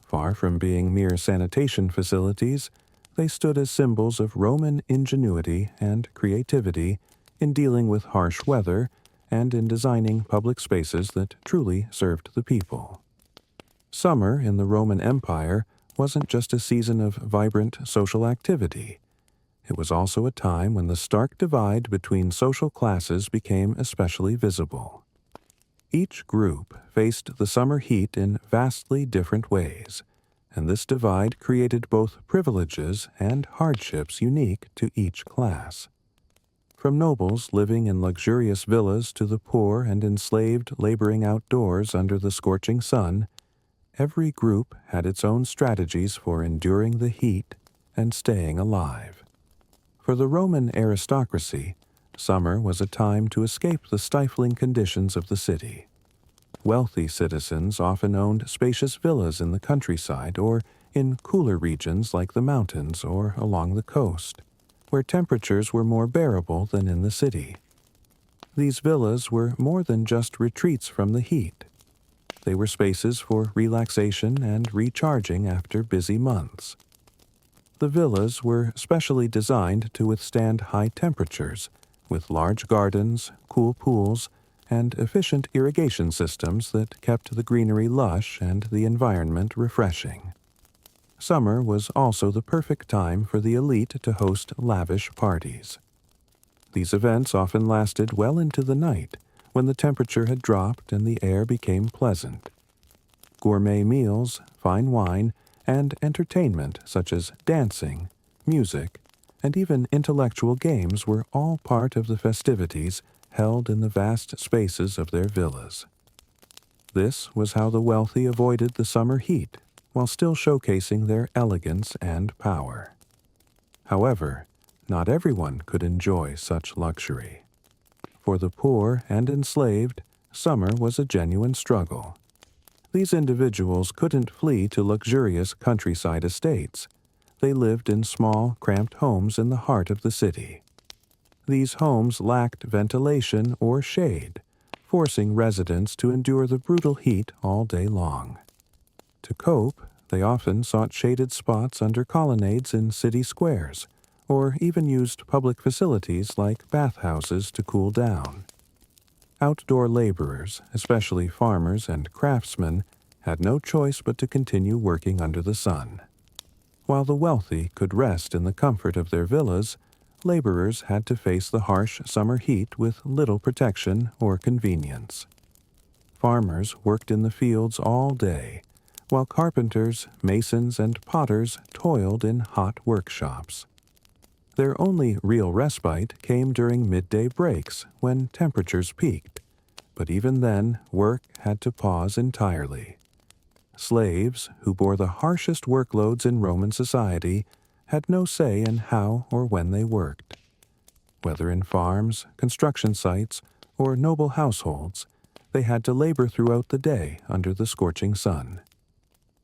Far from being mere sanitation facilities, they stood as symbols of Roman ingenuity and creativity in dealing with harsh weather and in designing public spaces that truly served the people. Summer in the Roman Empire wasn't just a season of vibrant social activity. It was also a time when the stark divide between social classes became especially visible. Each group faced the summer heat in vastly different ways, and this divide created both privileges and hardships unique to each class. From nobles living in luxurious villas to the poor and enslaved laboring outdoors under the scorching sun, every group had its own strategies for enduring the heat and staying alive. For the Roman aristocracy, summer was a time to escape the stifling conditions of the city. Wealthy citizens often owned spacious villas in the countryside or in cooler regions like the mountains or along the coast, where temperatures were more bearable than in the city. These villas were more than just retreats from the heat. They were spaces for relaxation and recharging after busy months. The villas were specially designed to withstand high temperatures, with large gardens, cool pools, and efficient irrigation systems that kept the greenery lush and the environment refreshing. Summer was also the perfect time for the elite to host lavish parties. These events often lasted well into the night, when the temperature had dropped and the air became pleasant. Gourmet meals, fine wine, and entertainment such as dancing, music, and even intellectual games were all part of the festivities held in the vast spaces of their villas. This was how the wealthy avoided the summer heat, while still showcasing their elegance and power. However, not everyone could enjoy such luxury. For the poor and enslaved, summer was a genuine struggle. These individuals couldn't flee to luxurious countryside estates. They lived in small, cramped homes in the heart of the city. These homes lacked ventilation or shade, forcing residents to endure the brutal heat all day long. To cope, they often sought shaded spots under colonnades in city squares, or even used public facilities like bathhouses to cool down. Outdoor laborers, especially farmers and craftsmen, had no choice but to continue working under the sun. While the wealthy could rest in the comfort of their villas, laborers had to face the harsh summer heat with little protection or convenience. Farmers worked in the fields all day, while carpenters, masons, and potters toiled in hot workshops. Their only real respite came during midday breaks when temperatures peaked, but even then work had to pause entirely. Slaves, who bore the harshest workloads in Roman society, had no say in how or when they worked. Whether in farms, construction sites, or noble households, they had to labor throughout the day under the scorching sun.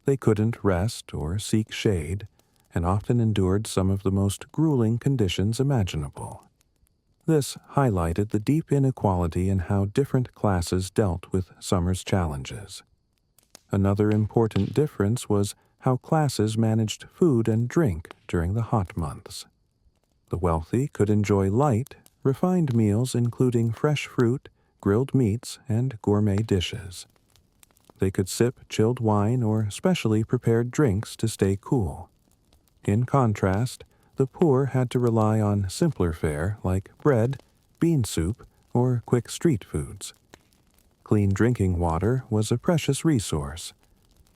They couldn't rest or seek shade, and often endured some of the most grueling conditions imaginable. This highlighted the deep inequality in how different classes dealt with summer's challenges. Another important difference was how classes managed food and drink during the hot months. The wealthy could enjoy light, refined meals including fresh fruit, grilled meats, and gourmet dishes. They could sip chilled wine or specially prepared drinks to stay cool. In contrast, the poor had to rely on simpler fare like bread, bean soup, or quick street foods. Clean drinking water was a precious resource.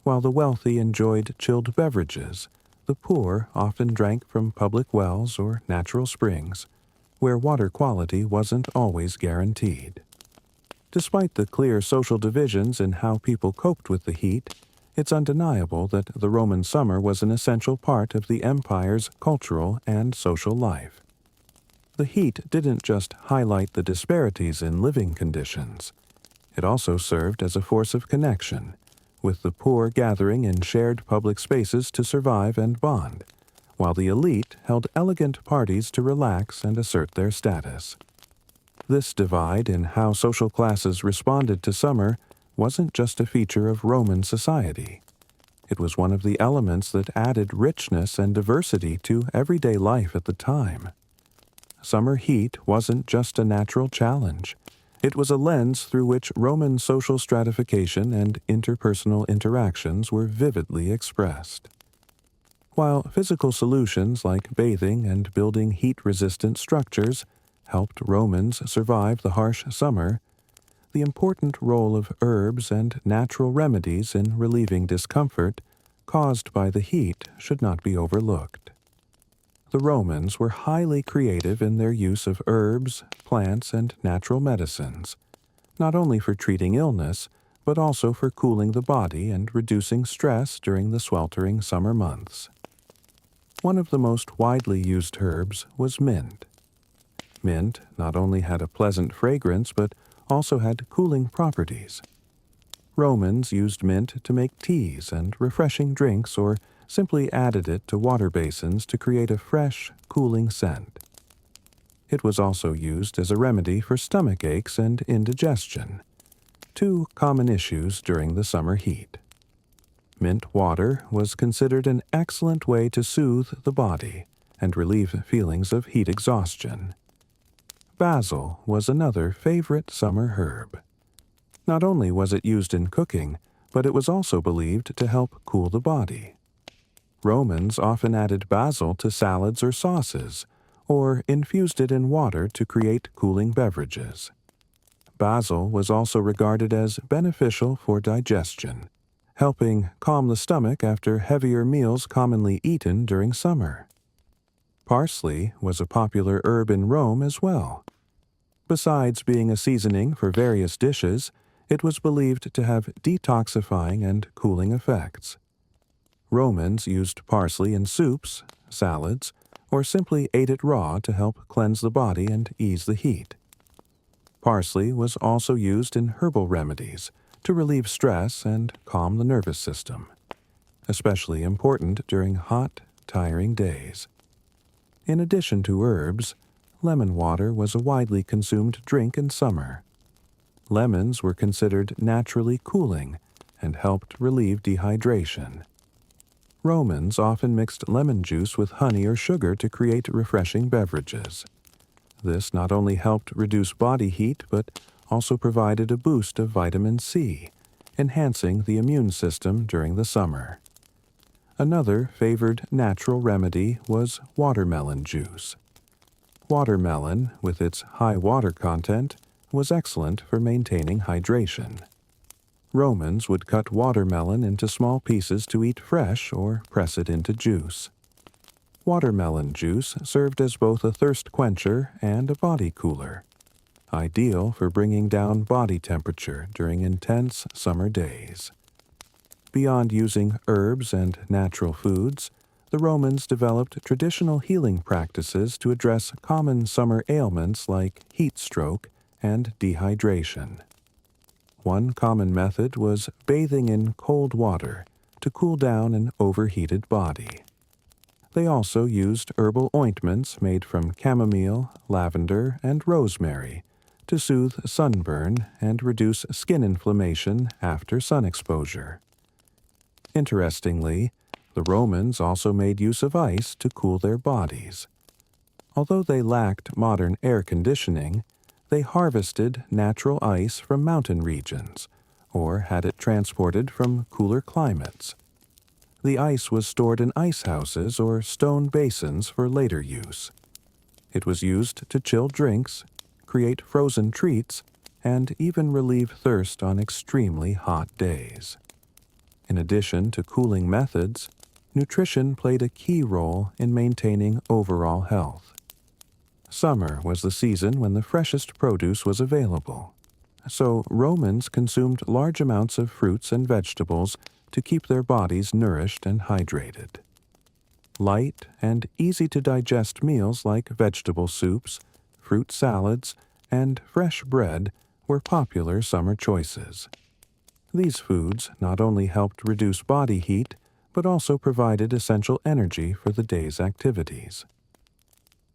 While the wealthy enjoyed chilled beverages, the poor often drank from public wells or natural springs, where water quality wasn't always guaranteed. Despite the clear social divisions in how people coped with the heat, it's undeniable that the Roman summer was an essential part of the empire's cultural and social life. The heat didn't just highlight the disparities in living conditions. It also served as a force of connection, with the poor gathering in shared public spaces to survive and bond, while the elite held elegant parties to relax and assert their status. This divide in how social classes responded to summer wasn't just a feature of Roman society. It was one of the elements that added richness and diversity to everyday life at the time. Summer heat wasn't just a natural challenge. It was a lens through which Roman social stratification and interpersonal interactions were vividly expressed. While physical solutions like bathing and building heat-resistant structures helped Romans survive the harsh summer, the important role of herbs and natural remedies in relieving discomfort caused by the heat should not be overlooked. The Romans were highly creative in their use of herbs, plants, and natural medicines, not only for treating illness, but also for cooling the body and reducing stress during the sweltering summer months. One of the most widely used herbs was mint. Mint not only had a pleasant fragrance, but also had cooling properties. Romans used mint to make teas and refreshing drinks or simply added it to water basins to create a fresh, cooling scent. It was also used as a remedy for stomach aches and indigestion, two common issues during the summer heat. Mint water was considered an excellent way to soothe the body and relieve feelings of heat exhaustion. Basil was another favorite summer herb. Not only was it used in cooking, but it was also believed to help cool the body. Romans often added basil to salads or sauces, or infused it in water to create cooling beverages. Basil was also regarded as beneficial for digestion, helping calm the stomach after heavier meals commonly eaten during summer. Parsley was a popular herb in Rome as well. Besides being a seasoning for various dishes, it was believed to have detoxifying and cooling effects. Romans used parsley in soups, salads, or simply ate it raw to help cleanse the body and ease the heat. Parsley was also used in herbal remedies to relieve stress and calm the nervous system, especially important during hot, tiring days. In addition to herbs, lemon water was a widely consumed drink in summer. Lemons were considered naturally cooling and helped relieve dehydration. Romans often mixed lemon juice with honey or sugar to create refreshing beverages. This not only helped reduce body heat but also provided a boost of vitamin C, enhancing the immune system during the summer. Another favored natural remedy was watermelon juice. Watermelon, with its high water content, was excellent for maintaining hydration. Romans would cut watermelon into small pieces to eat fresh or press it into juice. Watermelon juice served as both a thirst quencher and a body cooler, ideal for bringing down body temperature during intense summer days. Beyond using herbs and natural foods, the Romans developed traditional healing practices to address common summer ailments like heat stroke and dehydration. One common method was bathing in cold water to cool down an overheated body. They also used herbal ointments made from chamomile, lavender, and rosemary to soothe sunburn and reduce skin inflammation after sun exposure. Interestingly, the Romans also made use of ice to cool their bodies. Although they lacked modern air conditioning, they harvested natural ice from mountain regions, or had it transported from cooler climates. The ice was stored in ice houses or stone basins for later use. It was used to chill drinks, create frozen treats, and even relieve thirst on extremely hot days. In addition to cooling methods, nutrition played a key role in maintaining overall health. Summer was the season when the freshest produce was available, so Romans consumed large amounts of fruits and vegetables to keep their bodies nourished and hydrated. Light and easy-to-digest meals like vegetable soups, fruit salads, and fresh bread were popular summer choices. These foods not only helped reduce body heat, but also provided essential energy for the day's activities.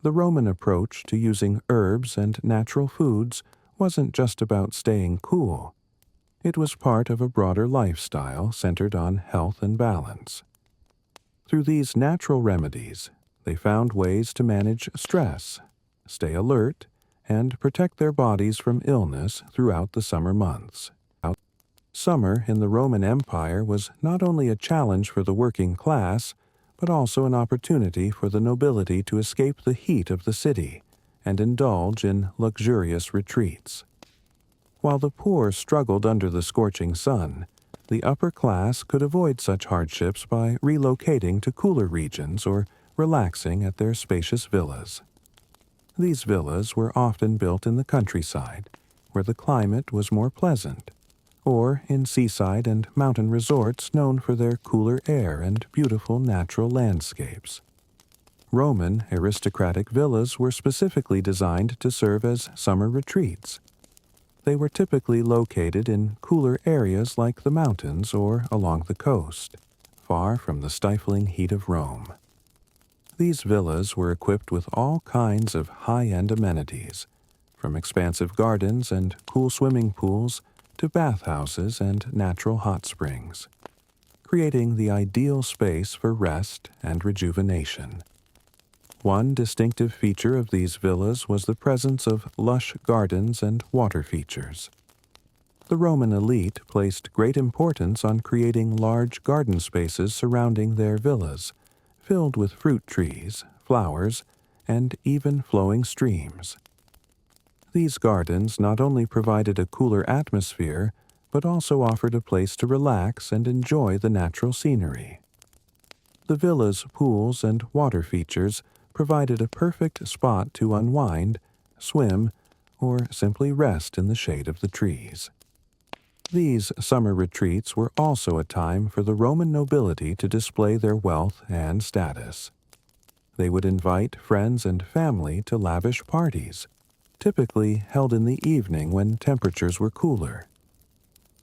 The Roman approach to using herbs and natural foods wasn't just about staying cool. It was part of a broader lifestyle centered on health and balance. Through these natural remedies, they found ways to manage stress, stay alert, and protect their bodies from illness throughout the summer months. Summer in the Roman Empire was not only a challenge for the working class, but also an opportunity for the nobility to escape the heat of the city and indulge in luxurious retreats. While the poor struggled under the scorching sun, the upper class could avoid such hardships by relocating to cooler regions or relaxing at their spacious villas. These villas were often built in the countryside, where the climate was more pleasant, or in seaside and mountain resorts known for their cooler air and beautiful natural landscapes. Roman aristocratic villas were specifically designed to serve as summer retreats. They were typically located in cooler areas like the mountains or along the coast, far from the stifling heat of Rome. These villas were equipped with all kinds of high-end amenities, from expansive gardens and cool swimming pools to bathhouses and natural hot springs, creating the ideal space for rest and rejuvenation. One distinctive feature of these villas was the presence of lush gardens and water features. The Roman elite placed great importance on creating large garden spaces surrounding their villas, filled with fruit trees, flowers, and even flowing streams. These gardens not only provided a cooler atmosphere, but also offered a place to relax and enjoy the natural scenery. The villa's pools and water features provided a perfect spot to unwind, swim, or simply rest in the shade of the trees. These summer retreats were also a time for the Roman nobility to display their wealth and status. They would invite friends and family to lavish parties, typically held in the evening when temperatures were cooler.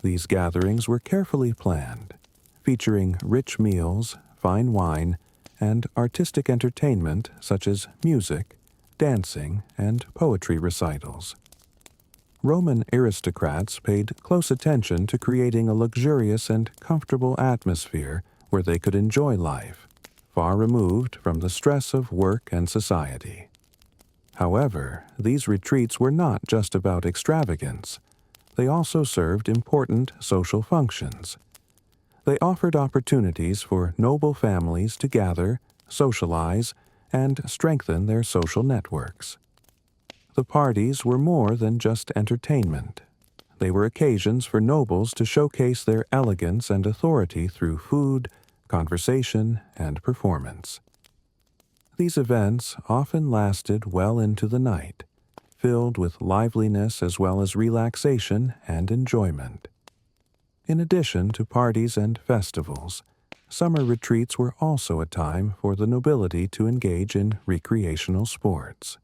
These gatherings were carefully planned, featuring rich meals, fine wine, and artistic entertainment such as music, dancing, and poetry recitals. Roman aristocrats paid close attention to creating a luxurious and comfortable atmosphere where they could enjoy life, far removed from the stress of work and society. However, these retreats were not just about extravagance. They also served important social functions. They offered opportunities for noble families to gather, socialize, and strengthen their social networks. The parties were more than just entertainment. They were occasions for nobles to showcase their elegance and authority through food, conversation, and performance. These events often lasted well into the night, filled with liveliness as well as relaxation and enjoyment. In addition to parties and festivals, summer retreats were also a time for the nobility to engage in recreational sports.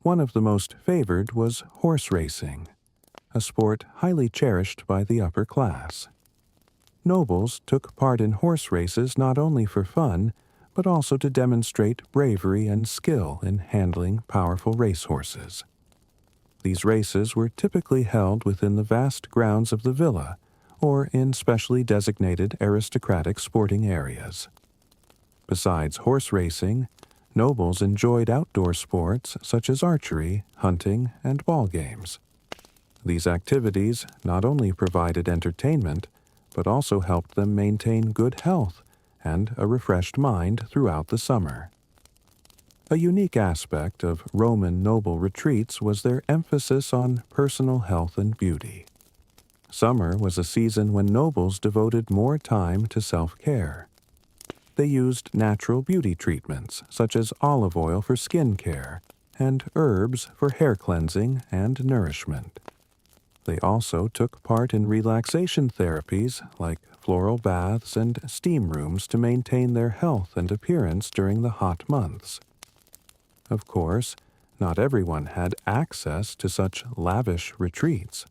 One of the most favored was horse racing, a sport highly cherished by the upper class. Nobles took part in horse races not only for fun, but also to demonstrate bravery and skill in handling powerful racehorses. These races were typically held within the vast grounds of the villa, or in specially designated aristocratic sporting areas. Besides horse racing, nobles enjoyed outdoor sports such as archery, hunting, and ball games. These activities not only provided entertainment, but also helped them maintain good health and a refreshed mind throughout the summer. A unique aspect of Roman noble retreats was their emphasis on personal health and beauty. Summer was a season when nobles devoted more time to self-care. They used natural beauty treatments, such as olive oil for skin care and herbs for hair cleansing and nourishment. They also took part in relaxation therapies like floral baths and steam rooms to maintain their health and appearance during the hot months. Of course, not everyone had access to such lavish retreats.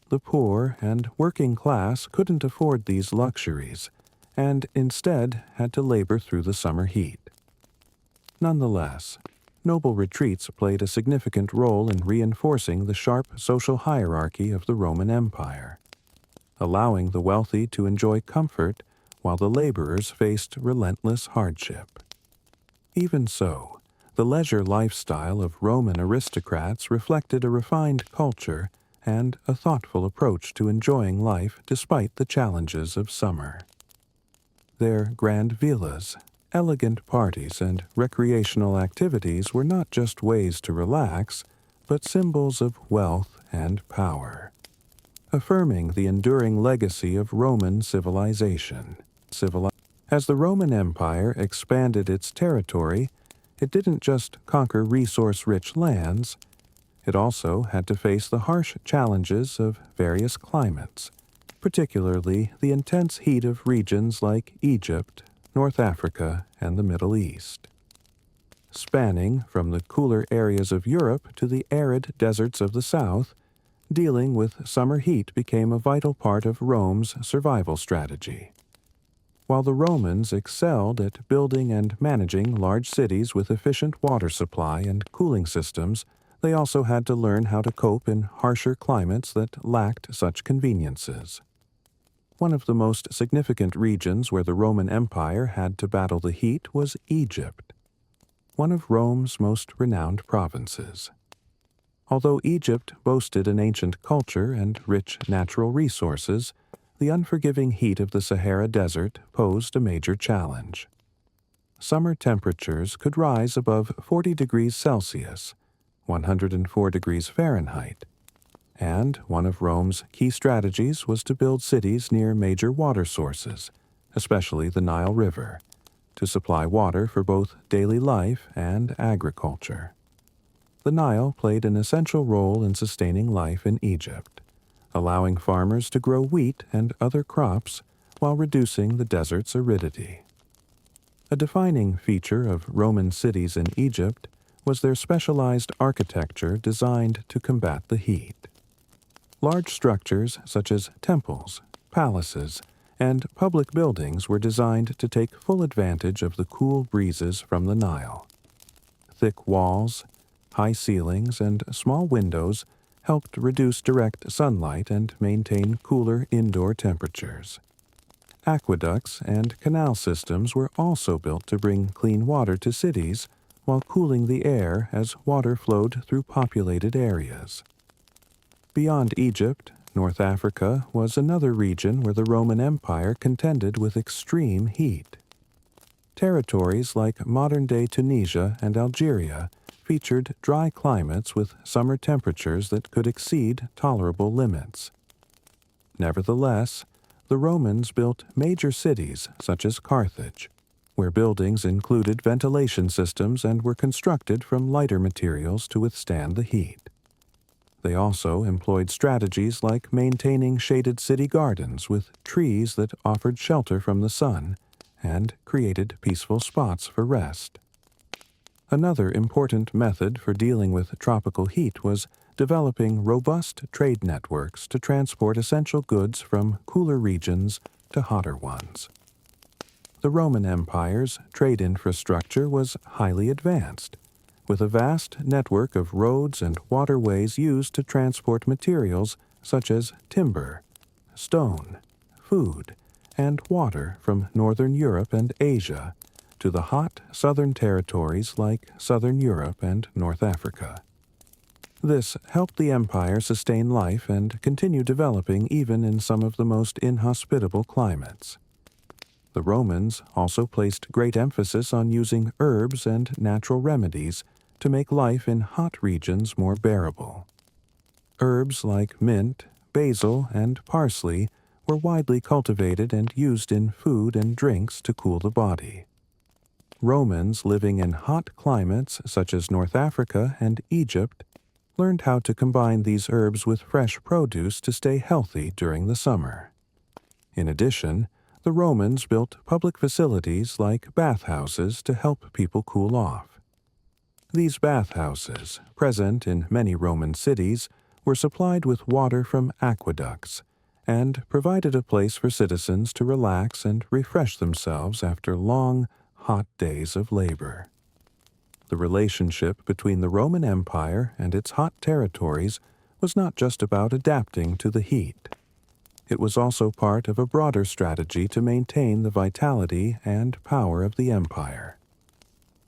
The poor and working class couldn't afford these luxuries, and instead had to labor through the summer heat. Nonetheless, noble retreats played a significant role in reinforcing the sharp social hierarchy of the Roman Empire, allowing the wealthy to enjoy comfort while the laborers faced relentless hardship. Even so, the leisure lifestyle of Roman aristocrats reflected a refined culture and a thoughtful approach to enjoying life despite the challenges of summer. Their grand villas, elegant parties, and recreational activities were not just ways to relax, but symbols of wealth and power, affirming the enduring legacy of Roman civilization. As the Roman Empire expanded its territory, it didn't just conquer resource-rich lands, it also had to face the harsh challenges of various climates, particularly the intense heat of regions like Egypt, North Africa, and the Middle East. Spanning from the cooler areas of Europe to the arid deserts of the South, dealing with summer heat became a vital part of Rome's survival strategy. While the Romans excelled at building and managing large cities with efficient water supply and cooling systems, they also had to learn how to cope in harsher climates that lacked such conveniences. One of the most significant regions where the Roman Empire had to battle the heat was Egypt, one of Rome's most renowned provinces. Although Egypt boasted an ancient culture and rich natural resources, the unforgiving heat of the Sahara Desert posed a major challenge. Summer temperatures could rise above 40 degrees Celsius, 104 degrees Fahrenheit, and one of Rome's key strategies was to build cities near major water sources, especially the Nile River, to supply water for both daily life and agriculture. The Nile played an essential role in sustaining life in Egypt, allowing farmers to grow wheat and other crops while reducing the desert's aridity. A defining feature of Roman cities in Egypt was their specialized architecture designed to combat the heat. Large structures such as temples, palaces, and public buildings were designed to take full advantage of the cool breezes from the Nile. Thick walls, high ceilings, and small windows helped reduce direct sunlight and maintain cooler indoor temperatures. Aqueducts and canal systems were also built to bring clean water to cities while cooling the air as water flowed through populated areas. Beyond Egypt, North Africa was another region where the Roman Empire contended with extreme heat. Territories like modern-day Tunisia and Algeria featured dry climates with summer temperatures that could exceed tolerable limits. Nevertheless, the Romans built major cities such as Carthage, where buildings included ventilation systems and were constructed from lighter materials to withstand the heat. They also employed strategies like maintaining shaded city gardens with trees that offered shelter from the sun and created peaceful spots for rest. Another important method for dealing with tropical heat was developing robust trade networks to transport essential goods from cooler regions to hotter ones. The Roman Empire's trade infrastructure was highly advanced, with a vast network of roads and waterways used to transport materials such as timber, stone, food, and water from northern Europe and Asia to the hot southern territories like southern Europe and North Africa. This helped the empire sustain life and continue developing even in some of the most inhospitable climates. The Romans also placed great emphasis on using herbs and natural remedies to make life in hot regions more bearable. Herbs like mint, basil, and parsley were widely cultivated and used in food and drinks to cool the body. Romans living in hot climates such as North Africa and Egypt learned how to combine these herbs with fresh produce to stay healthy during the summer. In addition, the Romans built public facilities like bathhouses to help people cool off. These bathhouses, present in many Roman cities, were supplied with water from aqueducts and provided a place for citizens to relax and refresh themselves after long, hot days of labor. The relationship between the Roman Empire and its hot territories was not just about adapting to the heat. It was also part of a broader strategy to maintain the vitality and power of the empire.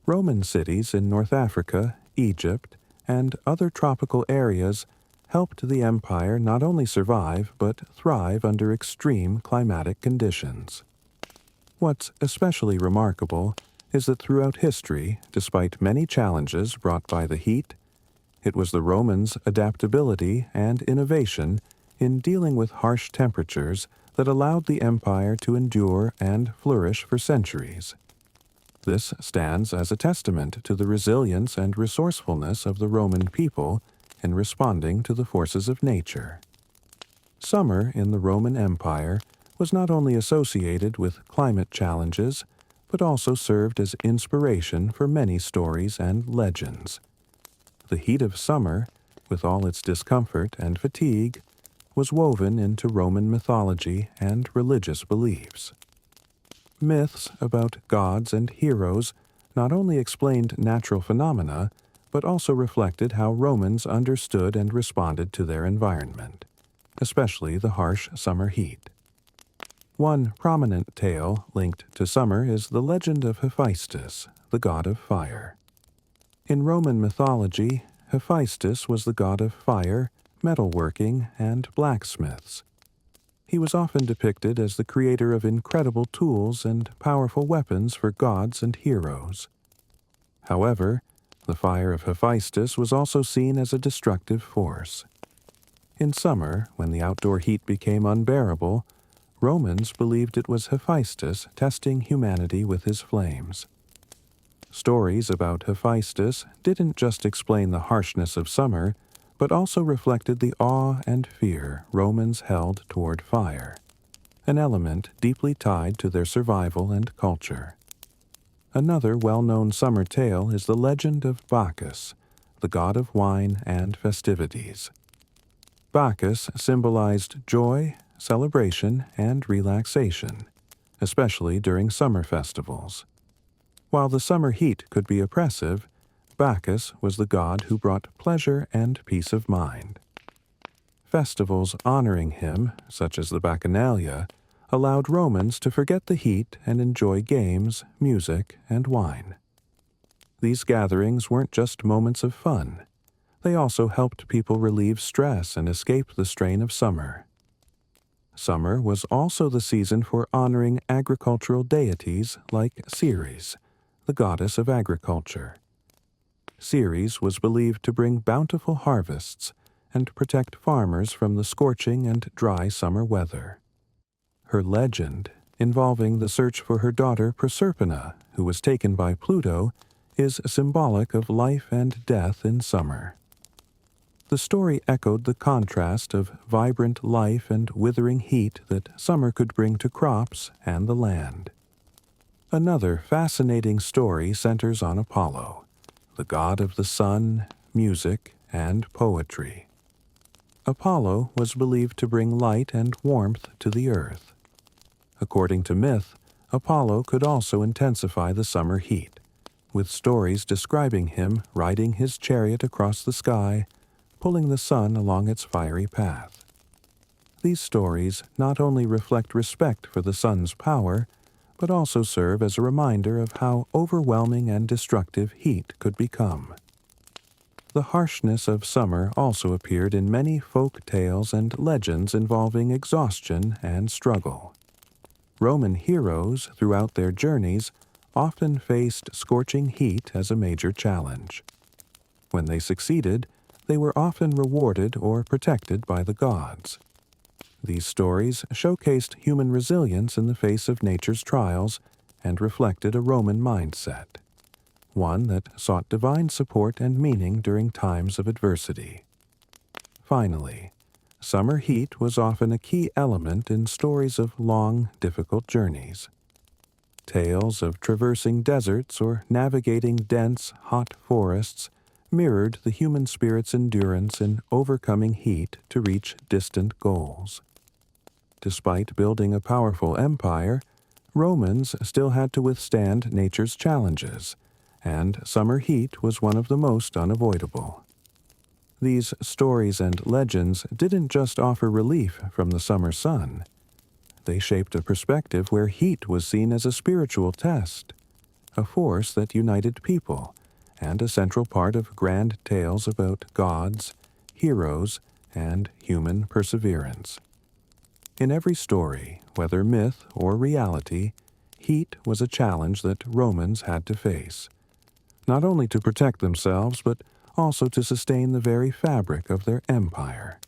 Roman cities in North Africa, Egypt, and other tropical areas helped the empire not only survive but thrive under extreme climatic conditions. What's especially remarkable is that throughout history, despite many challenges brought by the heat, it was the Romans' adaptability and innovation in dealing with harsh temperatures that allowed the empire to endure and flourish for centuries. This stands as a testament to the resilience and resourcefulness of the Roman people in responding to the forces of nature. Summer in the Roman Empire was not only associated with climate challenges, but also served as inspiration for many stories and legends. The heat of summer, with all its discomfort and fatigue, was woven into Roman mythology and religious beliefs. Myths about gods and heroes not only explained natural phenomena, but also reflected how Romans understood and responded to their environment, especially the harsh summer heat. One prominent tale linked to summer is the legend of Hephaestus, the god of fire. In Roman mythology, Hephaestus was the god of fire, metalworking, and blacksmiths. He was often depicted as the creator of incredible tools and powerful weapons for gods and heroes. However, the fire of Hephaestus was also seen as a destructive force. In summer, when the outdoor heat became unbearable, Romans believed it was Hephaestus testing humanity with his flames. Stories about Hephaestus didn't just explain the harshness of summer, but also reflected the awe and fear Romans held toward fire, an element deeply tied to their survival and culture. Another well-known summer tale is the legend of Bacchus, the god of wine and festivities. Bacchus symbolized joy, celebration, and relaxation, especially during summer festivals. While the summer heat could be oppressive, Bacchus was the god who brought pleasure and peace of mind. Festivals honoring him, such as the Bacchanalia, allowed Romans to forget the heat and enjoy games, music, and wine. These gatherings weren't just moments of fun. They also helped people relieve stress and escape the strain of summer. Summer was also the season for honoring agricultural deities like Ceres, the goddess of agriculture. Ceres was believed to bring bountiful harvests and protect farmers from the scorching and dry summer weather. Her legend, involving the search for her daughter Proserpina, who was taken by Pluto, is symbolic of life and death in summer. The story echoed the contrast of vibrant life and withering heat that summer could bring to crops and the land. Another fascinating story centers on Apollo, the god of the sun, music, and poetry. Apollo was believed to bring light and warmth to the earth. According to myth, Apollo could also intensify the summer heat, with stories describing him riding his chariot across the sky, pulling the sun along its fiery path. These stories not only reflect respect for the sun's power, but also serve as a reminder of how overwhelming and destructive heat could become. The harshness of summer also appeared in many folk tales and legends involving exhaustion and struggle. Roman heroes, throughout their journeys, often faced scorching heat as a major challenge. When they succeeded, they were often rewarded or protected by the gods. These stories showcased human resilience in the face of nature's trials and reflected a Roman mindset, one that sought divine support and meaning during times of adversity. Finally, summer heat was often a key element in stories of long, difficult journeys. Tales of traversing deserts or navigating dense, hot forests mirrored the human spirit's endurance in overcoming heat to reach distant goals. Despite building a powerful empire, Romans still had to withstand nature's challenges, and summer heat was one of the most unavoidable. These stories and legends didn't just offer relief from the summer sun. They shaped a perspective where heat was seen as a spiritual test, a force that united people, and a central part of grand tales about gods, heroes, and human perseverance. In every story, whether myth or reality, heat was a challenge that Romans had to face, not only to protect themselves but also to sustain the very fabric of their empire.